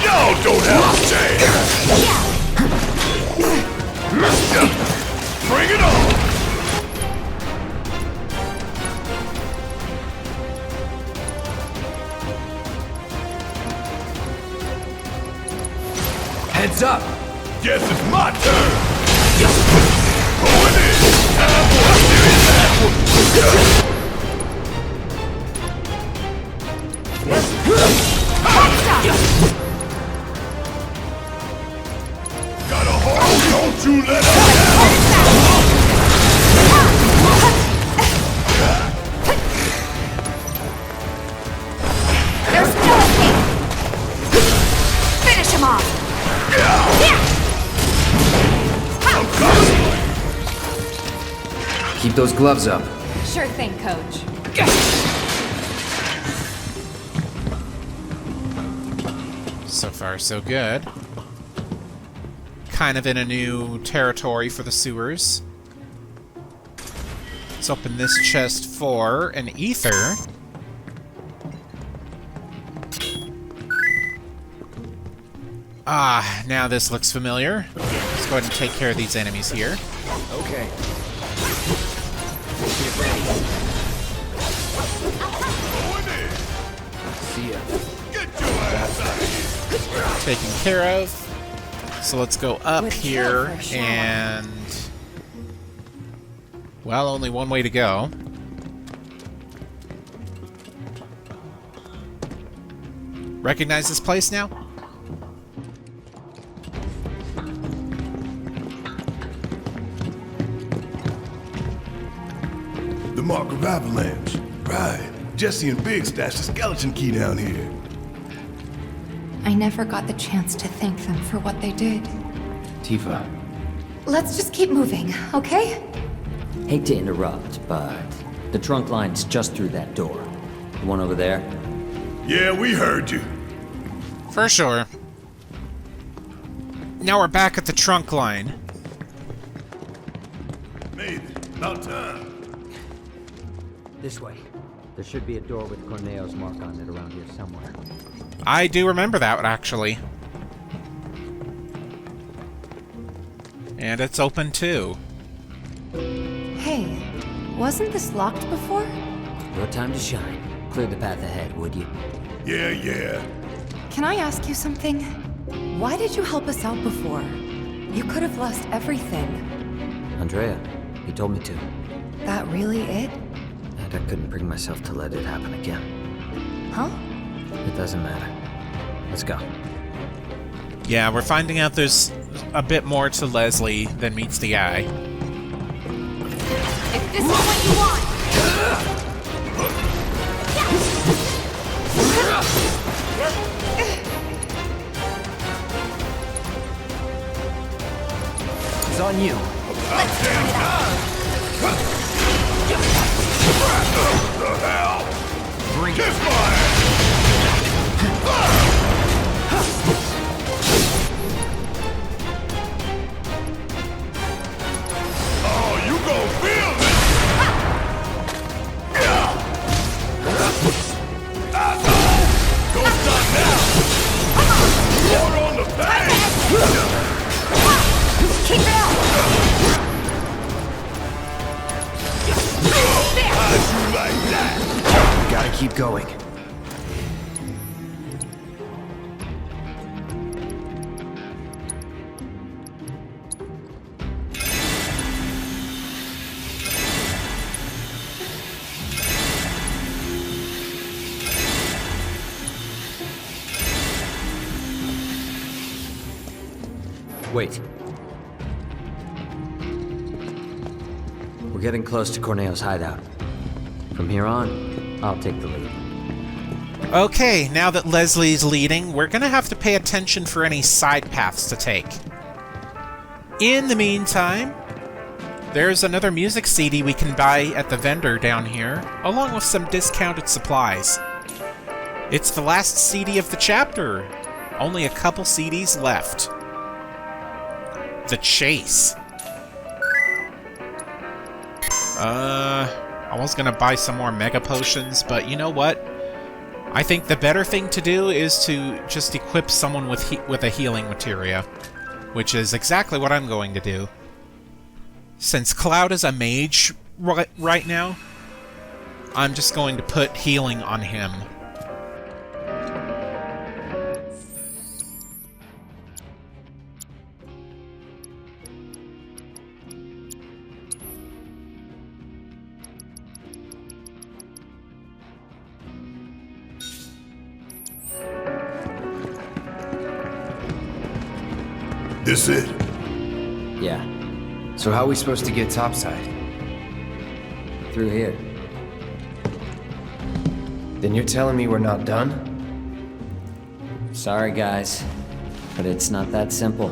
Y'all don't have a chance! Bring it on! Heads up! Guess it's my turn! Going in! Time for a serious action! Got a hold, don't you let us down! There's no escape! Finish him off! Keep those gloves up. Sure thing, Coach. So far, so good. Kind of in a new territory for the sewers. Let's open this chest for an ether. Ah, now this looks familiar. Let's go ahead and take care of these enemies here. Okay. See ya. Get your ass out of here! Taken care of. So let's go up here and... well, only one way to go. Recognize this place now? The Mark of Avalanche. Right. Jesse and Big stashed the skeleton key down here. I never got the chance to thank them for what they did. Tifa. Let's just keep moving, okay? Hate to interrupt, but the trunk line's just through that door. The one over there? Yeah, we heard you. For sure. Now we're back at the trunk line. Made it. About time. This way. There should be a door with Corneo's mark on it around here somewhere. I do remember that, actually. And it's open, too. Hey, wasn't this locked before? Your time to shine. Clear the path ahead, would you? Yeah. Can I ask you something? Why did you help us out before? You could have lost everything. Andrea, he told me to. That really it? And I couldn't bring myself to let it happen again. Huh? It doesn't matter. Let's go. Yeah, we're finding out there's a bit more to Leslie than meets the eye. If this is what you want! It's on you. Let's turn it up! The hell? Bring Kiss it. my Oh, you gon' feel this! Don't stop now! More on the bag! Keep it up! How'd you like that? Gotta keep going. Wait. We're getting close to Corneo's hideout. From here on, I'll take the lead. Okay, now that Leslie's leading, we're gonna have to pay attention for any side paths to take. In the meantime, there's another music CD we can buy at the vendor down here, along with some discounted supplies. It's the last CD of the chapter. Only a couple CDs left. The Chase. I was gonna buy some more Mega Potions, but you know what? I think the better thing to do is to just equip someone with a healing materia, which is exactly what I'm going to do. Since Cloud is a mage right now, I'm just going to put healing on him. This it? Yeah. So how are we supposed to get topside? Through here. Then you're telling me we're not done? Sorry, guys. But it's not that simple.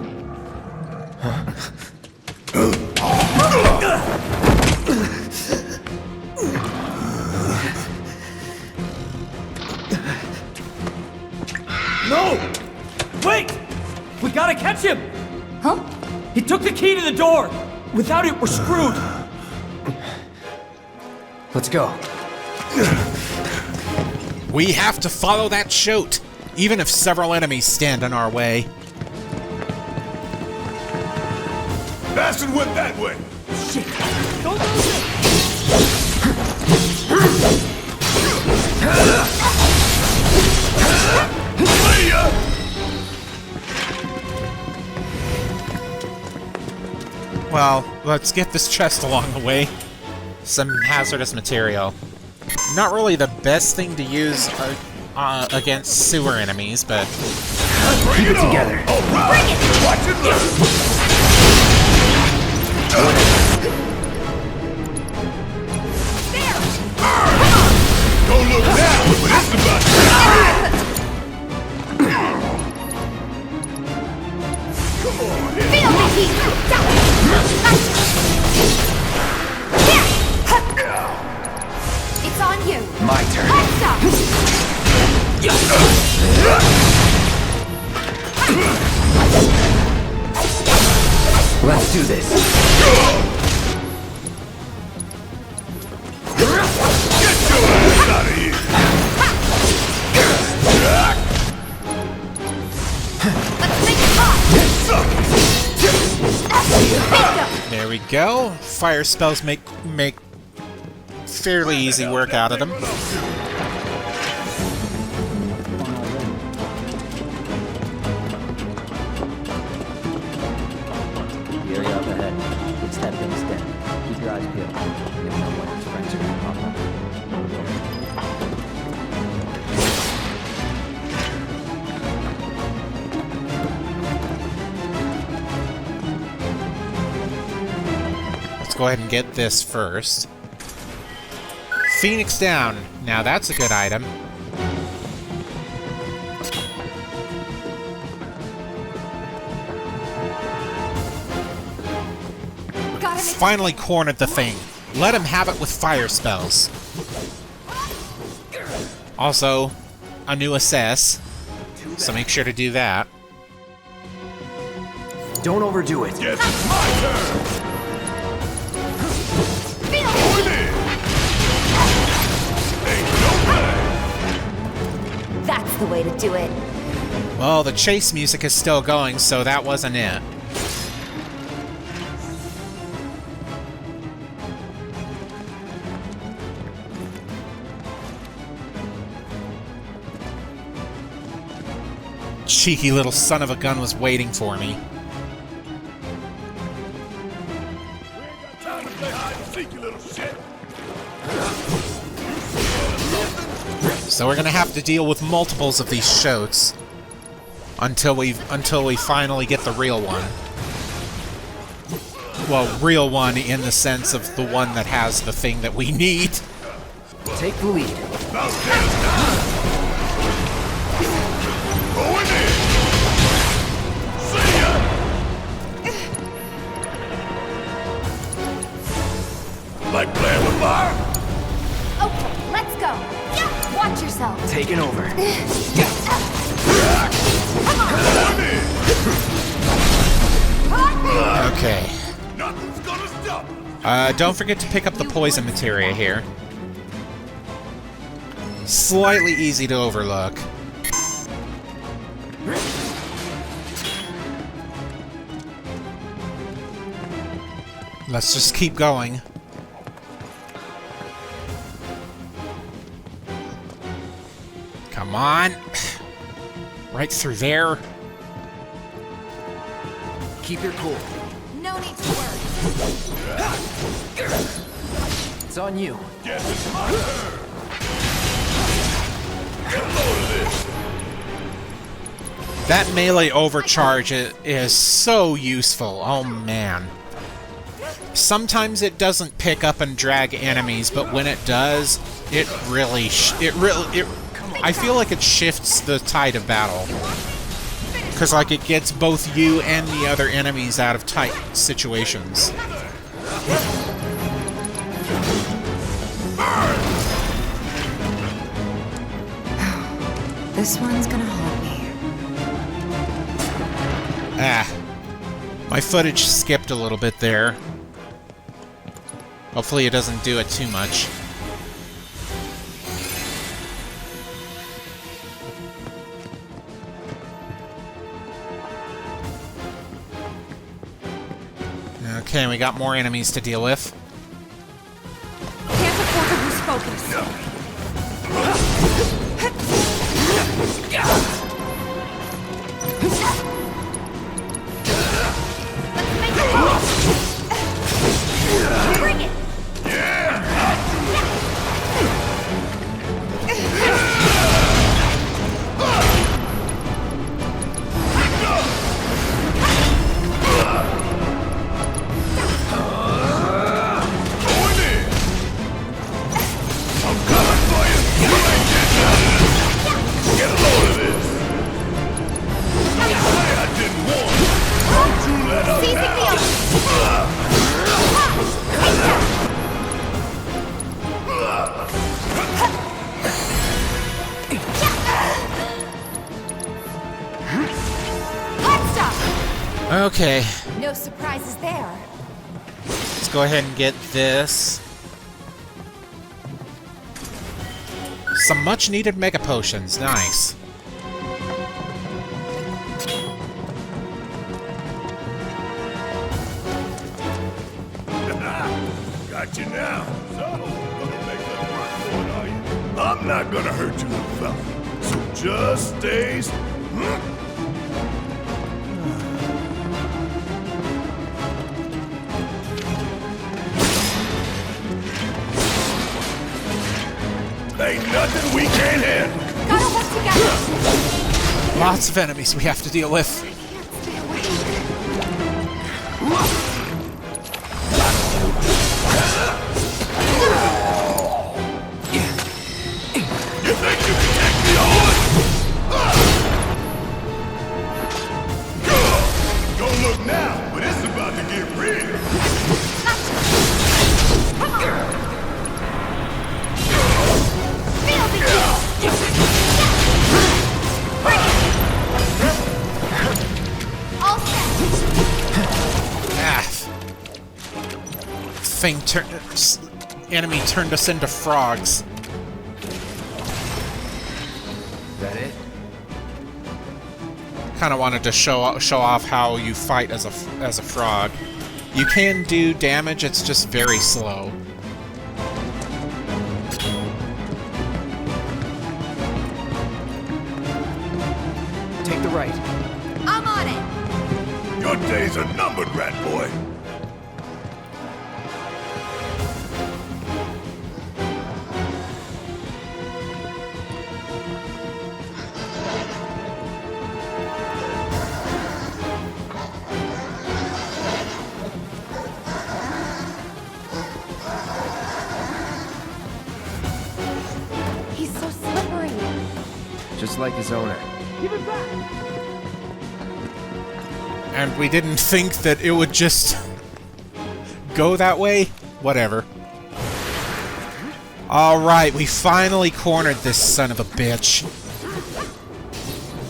No! Wait! We gotta catch him! Huh? He took the key to the door! Without it, we're screwed! Let's go. We have to follow that shoat, even if several enemies stand in our way. Bastard went that way! Shit! Don't lose it! Well, let's get this chest along the way. Some hazardous material. Not really the best thing to use against sewer enemies, but... Keep it together. All right. Bring it! Watch it learn! There! Don't look now, but it's about to Come on, hit Feel the heat! It's on you! My turn. Let's go! Let's do this. Get your ass out of here! Let's make it hot! There we go. Fire spells make fairly easy work out of them. The area up ahead. It's that thing's dead. Keep your eyes peeled. You never know when his friends are gonna pop up. Let's go ahead and get this first. Phoenix down. Now that's a good item. Finally cornered the thing. Let him have it with fire spells. Also, a new assess, so make sure to do that. Don't overdo it. Yes, it's my turn! That's the way to do it. Well, the chase music is still going, so that wasn't it. Cheeky little son of a gun was waiting for me. So we're gonna have to deal with multiples of these shoats until we finally get the real one. Well, real one in the sense of the one that has the thing that we need. Take the lead. Going in. See ya. Like playing with fire? Okay, let's go. Watch yourself. Taking over. Come on. Okay. Nothing's gonna stop. Don't forget to pick up the poison materia here. Slightly easy to overlook. Let's just keep going. Come on. Right through there. Keep your cool. No need to worry. It's on you. Guess it's my turn. Get a load of this. That melee overcharge is so useful. Oh man. Sometimes it doesn't pick up and drag enemies, but when it does, it really I feel like it shifts the tide of battle. Because like it gets both you and the other enemies out of tight situations. This one's gonna haunt me. Ah. My footage skipped a little bit there. Hopefully it doesn't do it too much. Okay, we got more enemies to deal with. Can't afford to lose focus. Bring it! Okay. No surprises there. Let's go ahead and get this. Some much needed mega potions. Nice. Got you now. So, gonna make that work for it, are you? I'm not gonna hurt you, little fella. So just stay. Ain't nothing we can't handle. Gotta work together. Lots of enemies we have to deal with. You think you can take me on? Don't look now, but it's about to get real. Come on. Feel the heat. Bring it. All set. Ah. Enemy turned us into frogs. That it? Kind of wanted to show off how you fight as a frog. You can do damage, it's just very slow. Take the right. I'm on it. Your days are numbered, rat boy. just like his owner. Give it back! And we didn't think that it would just go that way? Whatever. Alright, we finally cornered this son of a bitch.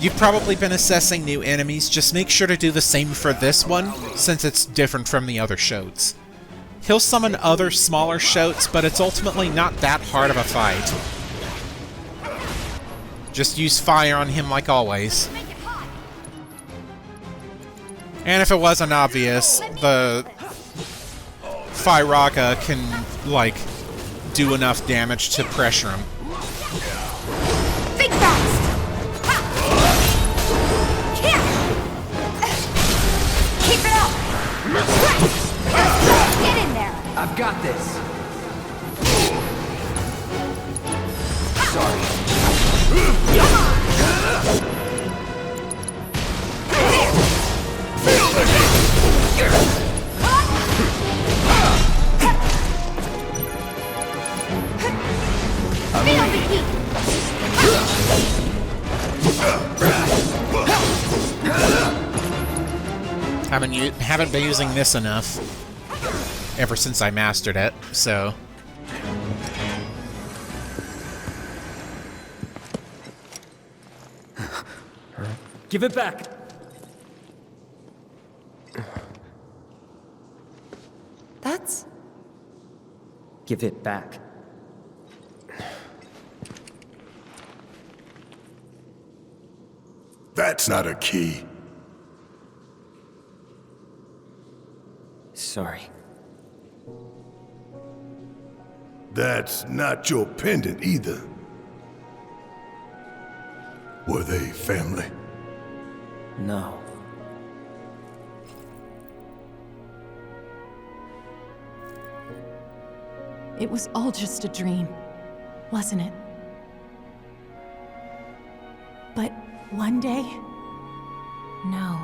You've probably been assessing new enemies, just make sure to do the same for this one, since it's different from the other shoats. He'll summon other smaller shoats, but it's ultimately not that hard of a fight. Just use fire on him like always. And if it wasn't obvious, the Firaga can, like, do enough damage to pressure him. Think fast! Here! Keep it up! Get in there! I've got this. Sorry. Come on! Feel the heat! Haven't been using this enough ever since I mastered it, so... Give it back! That's... Give it back. That's not a key. Sorry. That's not your pendant either. Were they family? No. It was all just a dream, wasn't it? But one day... No.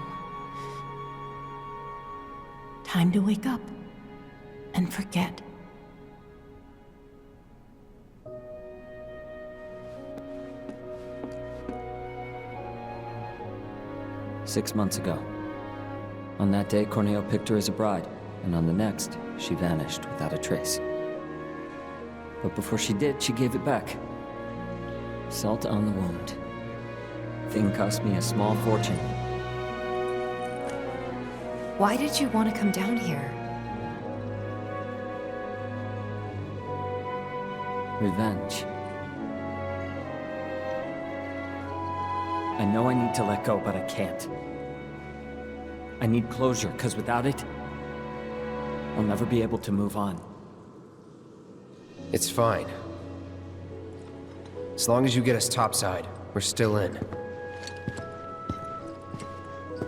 Time to wake up and forget. "6 months ago. On that day, Corneo picked her as a bride, and on the next, she vanished without a trace. But before she did, she gave it back. Salt on the wound. Thing cost me a small fortune. Why did you want to come down here? Revenge. I know I need to let go, but I can't. I need closure, because without it, I'll never be able to move on. It's fine. As long as you get us topside, we're still in.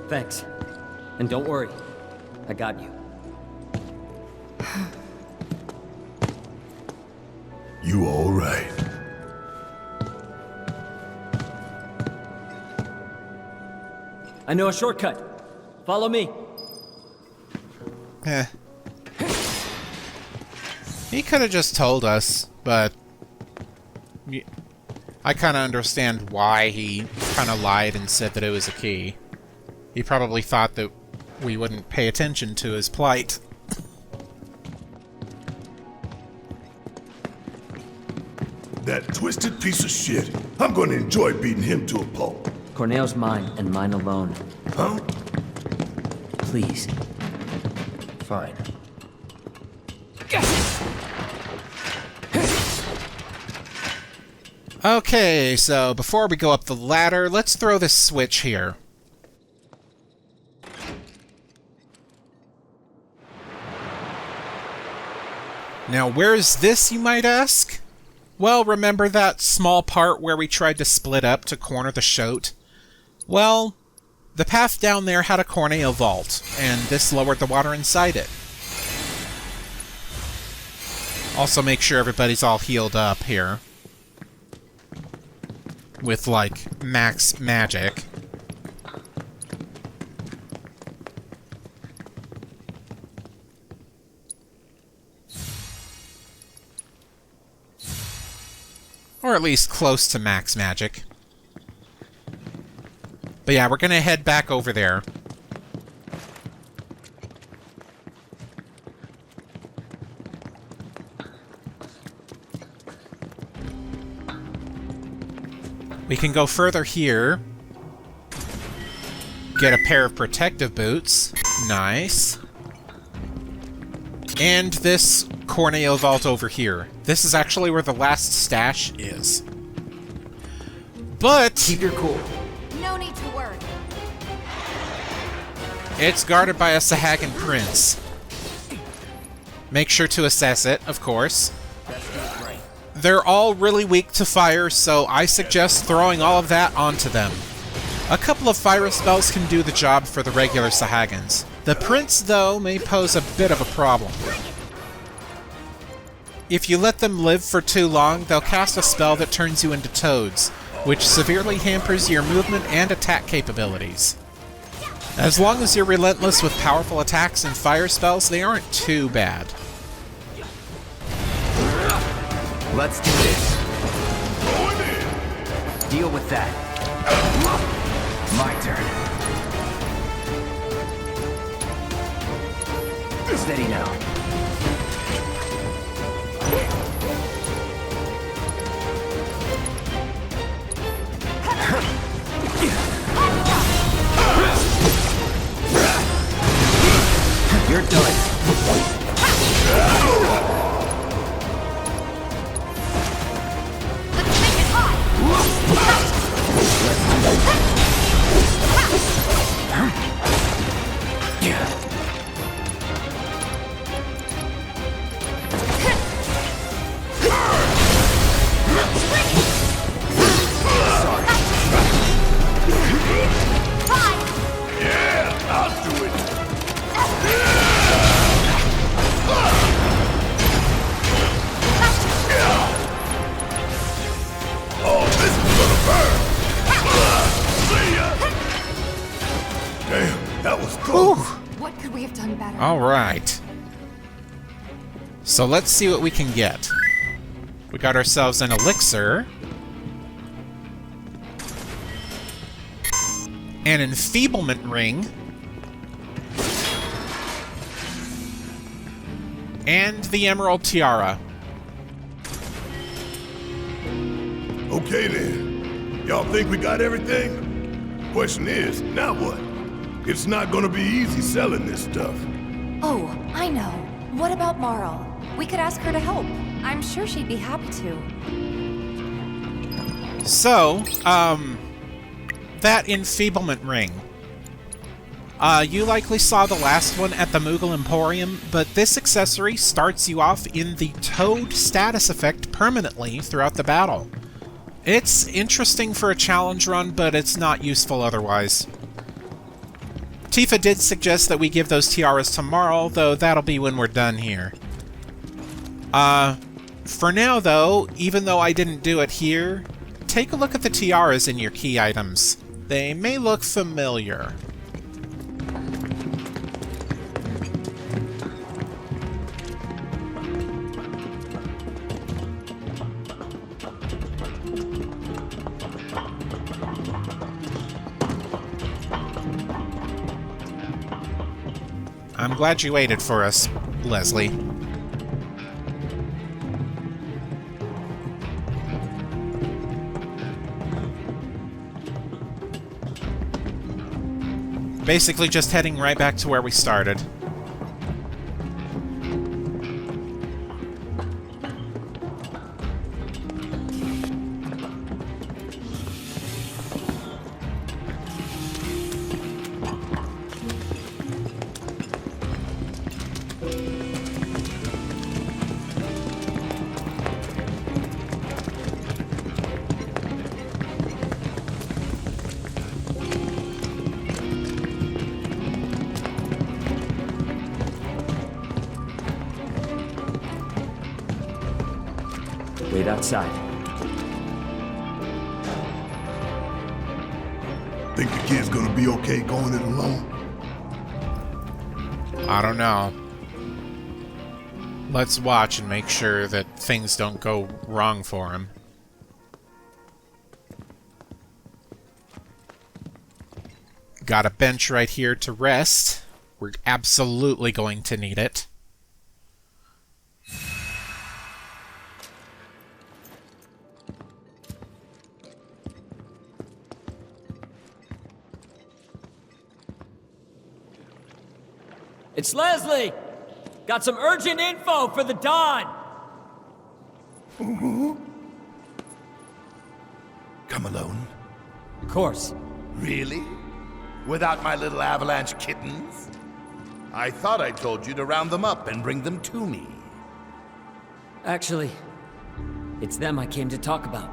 Thanks. And don't worry, I got you. You all right? I know a shortcut. Follow me. He could have just told us, but... I kind of understand why he kind of lied and said that it was a key. He probably thought that we wouldn't pay attention to his plight. That twisted piece of shit. I'm gonna enjoy beating him to a pulp. Corneo's mine, and mine alone. Huh? Please. Fine. Okay, so before we go up the ladder, let's throw this switch here. Now, where is this, you might ask? Well, remember that small part where we tried to split up to corner the Shoat? Well, the path down there had a Corneo vault, and this lowered the water inside it. Also, make sure everybody's all healed up here. With, like, max magic. Or at least close to max magic. But yeah, we're gonna head back over there. We can go further here. Get a pair of protective boots. Nice. And this Corneo vault over here. This is actually where the last stash is. But keep your cool. No need to worry. It's guarded by a Sahagin Prince. Make sure to assess it, of course. They're all really weak to fire, so I suggest throwing all of that onto them. A couple of fire spells can do the job for the regular Sahagins. The Prince, though, may pose a bit of a problem. If you let them live for too long, they'll cast a spell that turns you into toads, which severely hampers your movement and attack capabilities. As long as you're relentless with powerful attacks and fire spells, they aren't too bad. Let's do this. Deal with that. My turn. Steady now. You're done. What could we have done better? Alright. So let's see what we can get. We got ourselves an elixir. An enfeeblement ring. And the emerald tiara. Okay then. Y'all think we got everything? Question is, now what? It's not gonna be easy selling this stuff. Oh, I know. What about Marl? We could ask her to help. I'm sure she'd be happy to. So, that enfeeblement ring. You likely saw the last one at the Moogle Emporium, but this accessory starts you off in the Toad status effect permanently throughout the battle. It's interesting for a challenge run, but it's not useful otherwise. Tifa did suggest that we give those tiaras to Marl, though that'll be when we're done here. For now, though, even though I didn't do it here, take a look at the tiaras in your key items. They may look familiar. I'm glad you waited for us, Leslie. Basically just heading right back to where we started. Wait outside. Think the kid's gonna be okay going it alone? I don't know. Let's watch and make sure that things don't go wrong for him. Got a bench right here to rest. We're absolutely going to need it. It's Leslie! Got some urgent info for the Dawn! Come alone? Of course. Really? Without my little avalanche kittens? I thought I told you to round them up and bring them to me. Actually, it's them I came to talk about.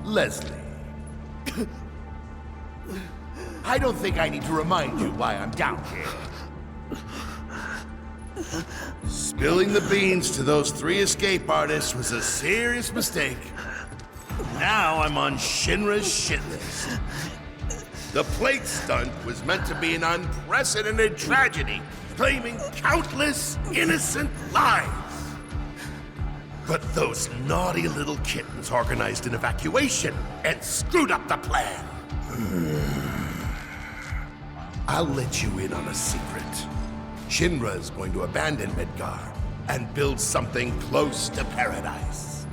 Leslie. I don't think I need to remind you why I'm down here. Spilling the beans to those 3 escape artists was a serious mistake. Now I'm on Shinra's shit list. The plate stunt was meant to be an unprecedented tragedy, claiming countless innocent lives. But those naughty little kittens organized an evacuation and screwed up the plan. I'll let you in on a secret. Shinra's going to abandon Midgar and build something close to paradise.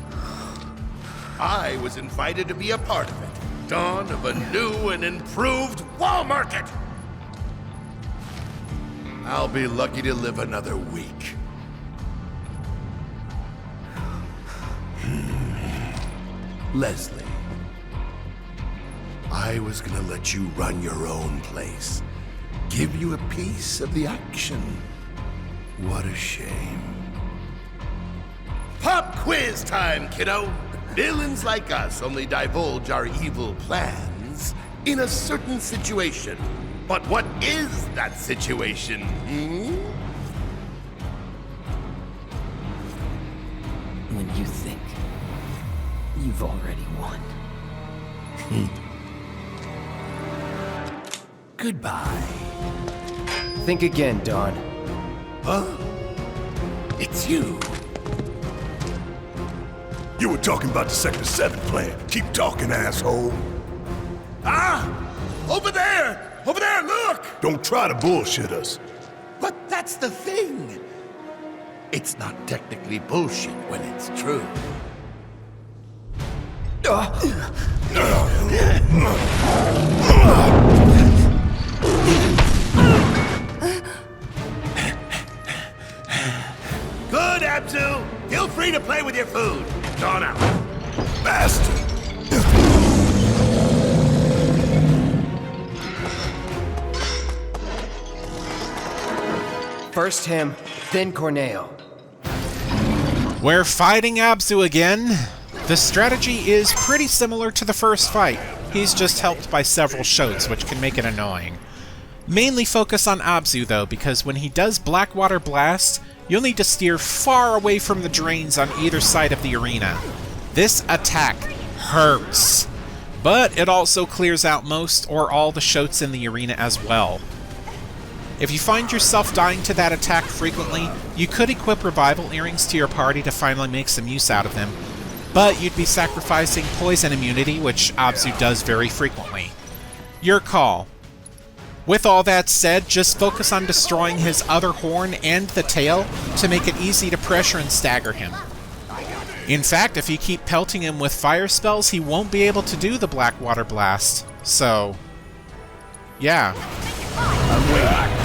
I was invited to be a part of it. Dawn of a new and improved wall market. I'll be lucky to live another week. Leslie, I was gonna let you run your own place. Give you a piece of the action. What a shame. Pop quiz time, kiddo! Villains like us only divulge our evil plans in a certain situation. But what is that situation, When you think you've already won. Goodbye. Think again, Dawn. Huh? It's you. You were talking about the Sector 7 plan. Keep talking, asshole. Ah! Over there! Over there, look! Don't try to bullshit us. But that's the thing. It's not technically bullshit when it's true. Good, Abzu! Feel free to play with your food. Dawn out. Bastard! First him, then Corneo. We're fighting Abzu again. The strategy is pretty similar to the first fight. He's just helped by several shoats, which can make it annoying. Mainly focus on Abzu though, because when he does Blackwater Blast, you'll need to steer far away from the drains on either side of the arena. This attack hurts, but it also clears out most or all the shoats in the arena as well. If you find yourself dying to that attack frequently, you could equip Revival Earrings to your party to finally make some use out of them, but you'd be sacrificing poison immunity, which Abzu does very frequently. Your call. With all that said, just focus on destroying his other horn and the tail to make it easy to pressure and stagger him. In fact, if you keep pelting him with fire spells, he won't be able to do the Blackwater Blast. So, yeah. I'm waiting.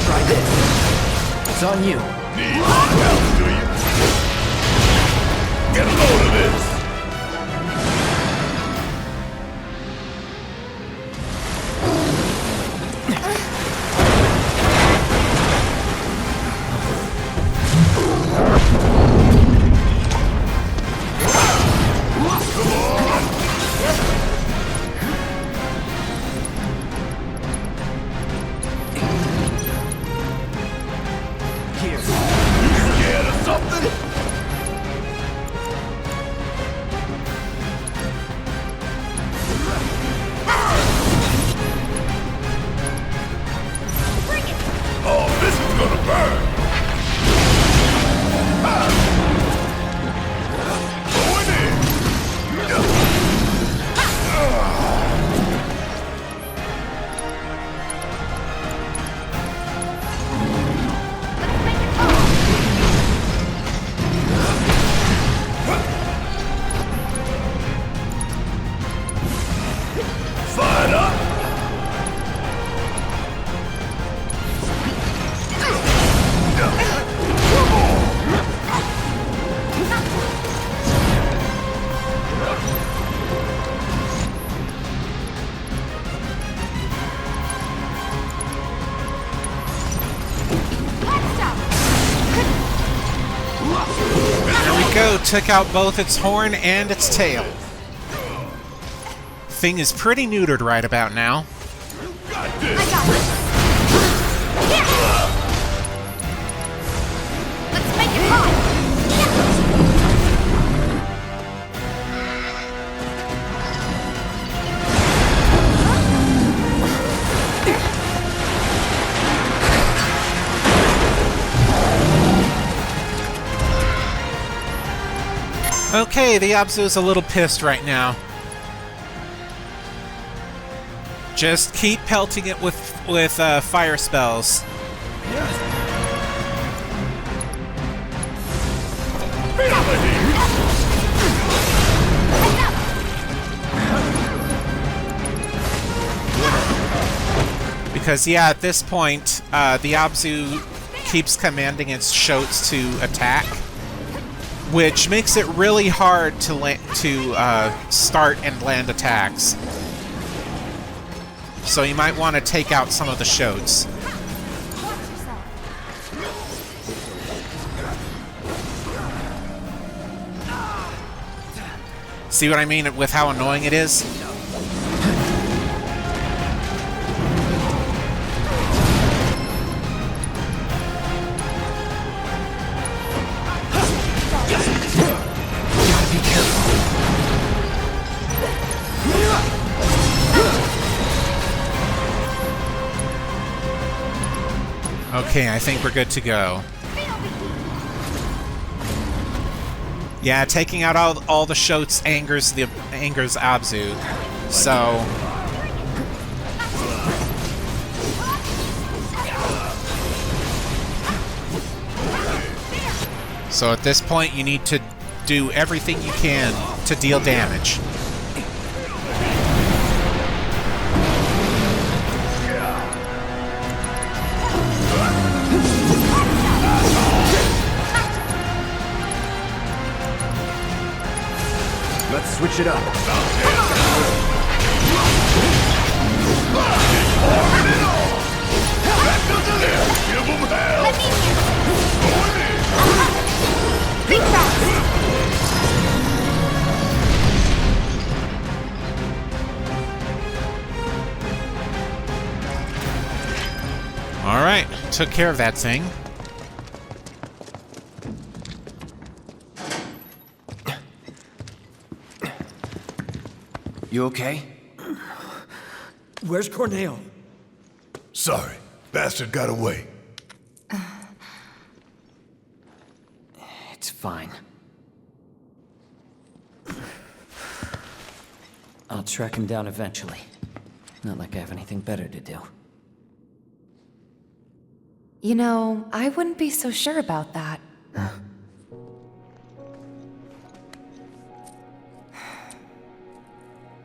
Try this. It's on you. Need my help, do you? Get a load of this! took out both its horn and its tail. Thing is pretty neutered right about now. Let's make it hot! Okay, the Abzu is a little pissed right now. Just keep pelting it with fire spells. Because, yeah, at this point, the Abzu keeps commanding its shoats to attack, which makes it really hard to start and land attacks. So you might want to take out some of the shoats. See what I mean with how annoying it is? Okay, I think we're good to go. Yeah, taking out all the shoats angers Abzu. So at this point you need to do everything you can to deal damage. Let's switch it up. All right, took care of that thing. You okay? Where's Corneo? Sorry, bastard got away. It's fine. I'll track him down eventually. Not like I have anything better to do. You know, I wouldn't be so sure about that. Huh?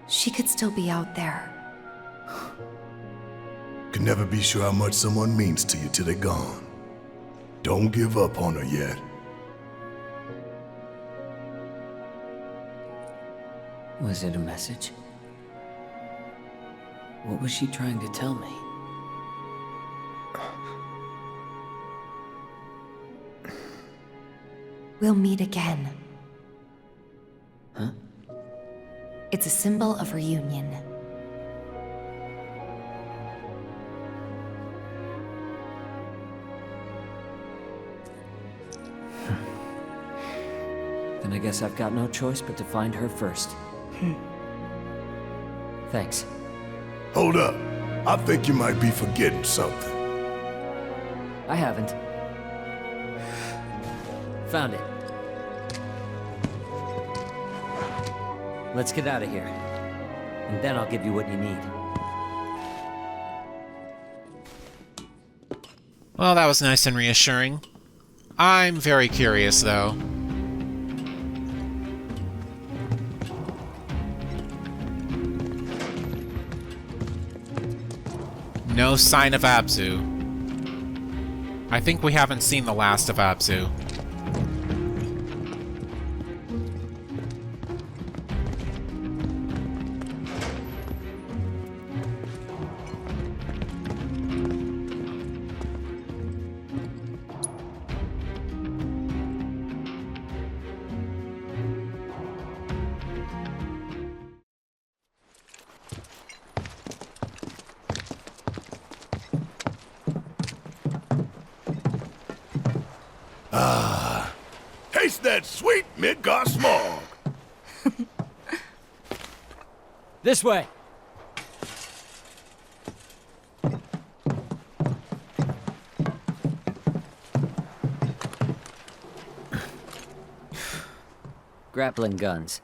She could still be out there. Can never be sure how much someone means to you till they're gone. Don't give up on her yet. Was it a message? What was she trying to tell me? We'll meet again. Huh? It's a symbol of reunion. Then I guess I've got no choice but to find her first. Thanks. Hold up. I think you might be forgetting something. I haven't. Found it. Let's get out of here. And then I'll give you what you need. Well, that was nice and reassuring. I'm very curious, though. No sign of Abzu. I think we haven't seen the last of Abzu. that sweet Midgar smog. This way. Grappling guns.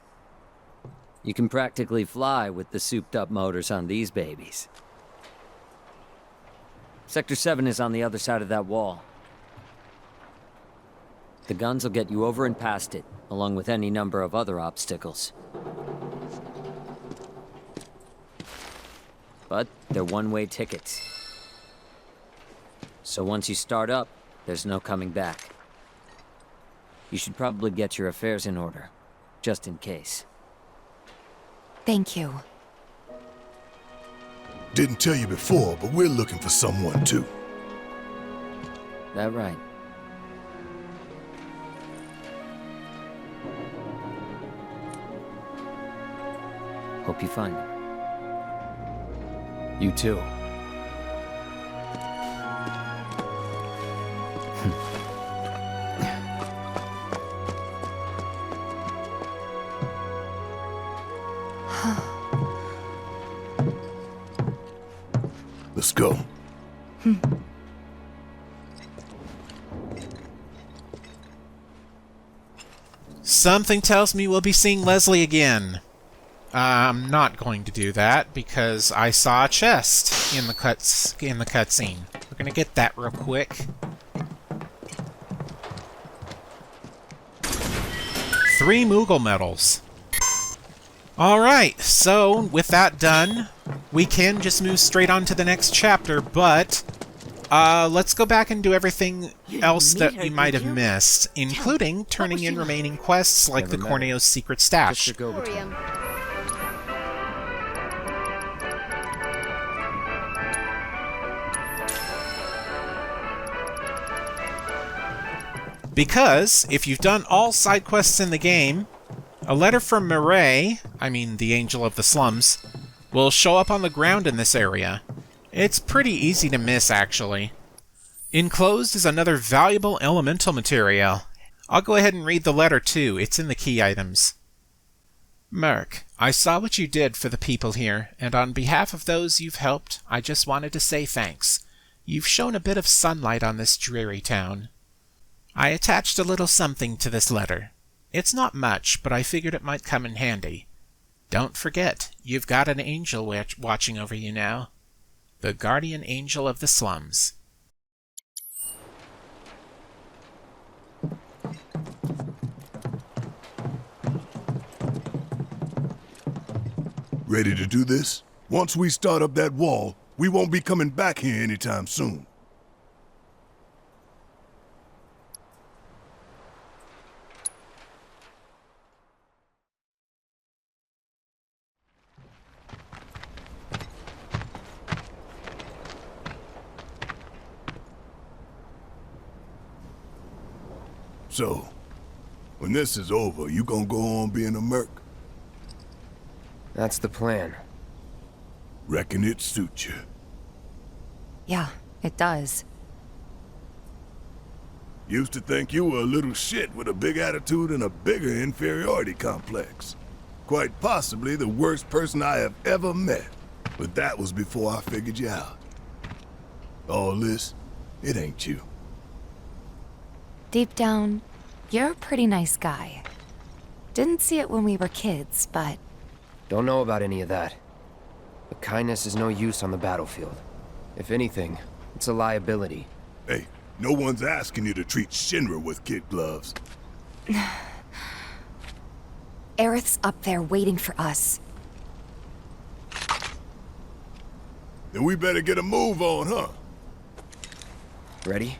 You can practically fly with the souped-up motors on these babies. Sector 7 is on the other side of that wall. The guns will get you over and past it, along with any number of other obstacles. But they're one-way tickets. So once you start up, there's no coming back. You should probably get your affairs in order, just in case. Thank you. Didn't tell you before, but we're looking for someone too. That right. Hope you find him. You too. Let's go. Something tells me we'll be seeing Leslie again. I'm not going to do that because I saw a chest in the cutscene. We're gonna get that real quick. 3 Moogle medals. Alright, so with that done, we can just move straight on to the next chapter, but let's go back and do everything else that we might have missed, including turning in remaining quests like the Corneo's secret stash. Because, if you've done all side quests in the game, a letter from Mireille, I mean the Angel of the Slums, will show up on the ground in this area. It's pretty easy to miss, actually. Enclosed is another valuable elemental material. I'll go ahead and read the letter too, it's in the key items. Merc, I saw what you did for the people here, and on behalf of those you've helped, I just wanted to say thanks. You've shown a bit of sunlight on this dreary town. I attached a little something to this letter. It's not much, but I figured it might come in handy. Don't forget, you've got an angel watching over you now. The guardian angel of the slums. Ready to do this? Once we start up that wall, we won't be coming back here anytime soon. So, when this is over, you gonna go on being a merc? That's the plan. Reckon it suits you. Yeah, it does. Used to think you were a little shit with a big attitude and a bigger inferiority complex. Quite possibly the worst person I have ever met. But that was before I figured you out. All this, it ain't you. Deep down, you're a pretty nice guy. Didn't see it when we were kids, but... Don't know about any of that. But kindness is no use on the battlefield. If anything, it's a liability. Hey, no one's asking you to treat Shinra with kid gloves. Aerith's up there waiting for us. Then we better get a move on, huh? Ready?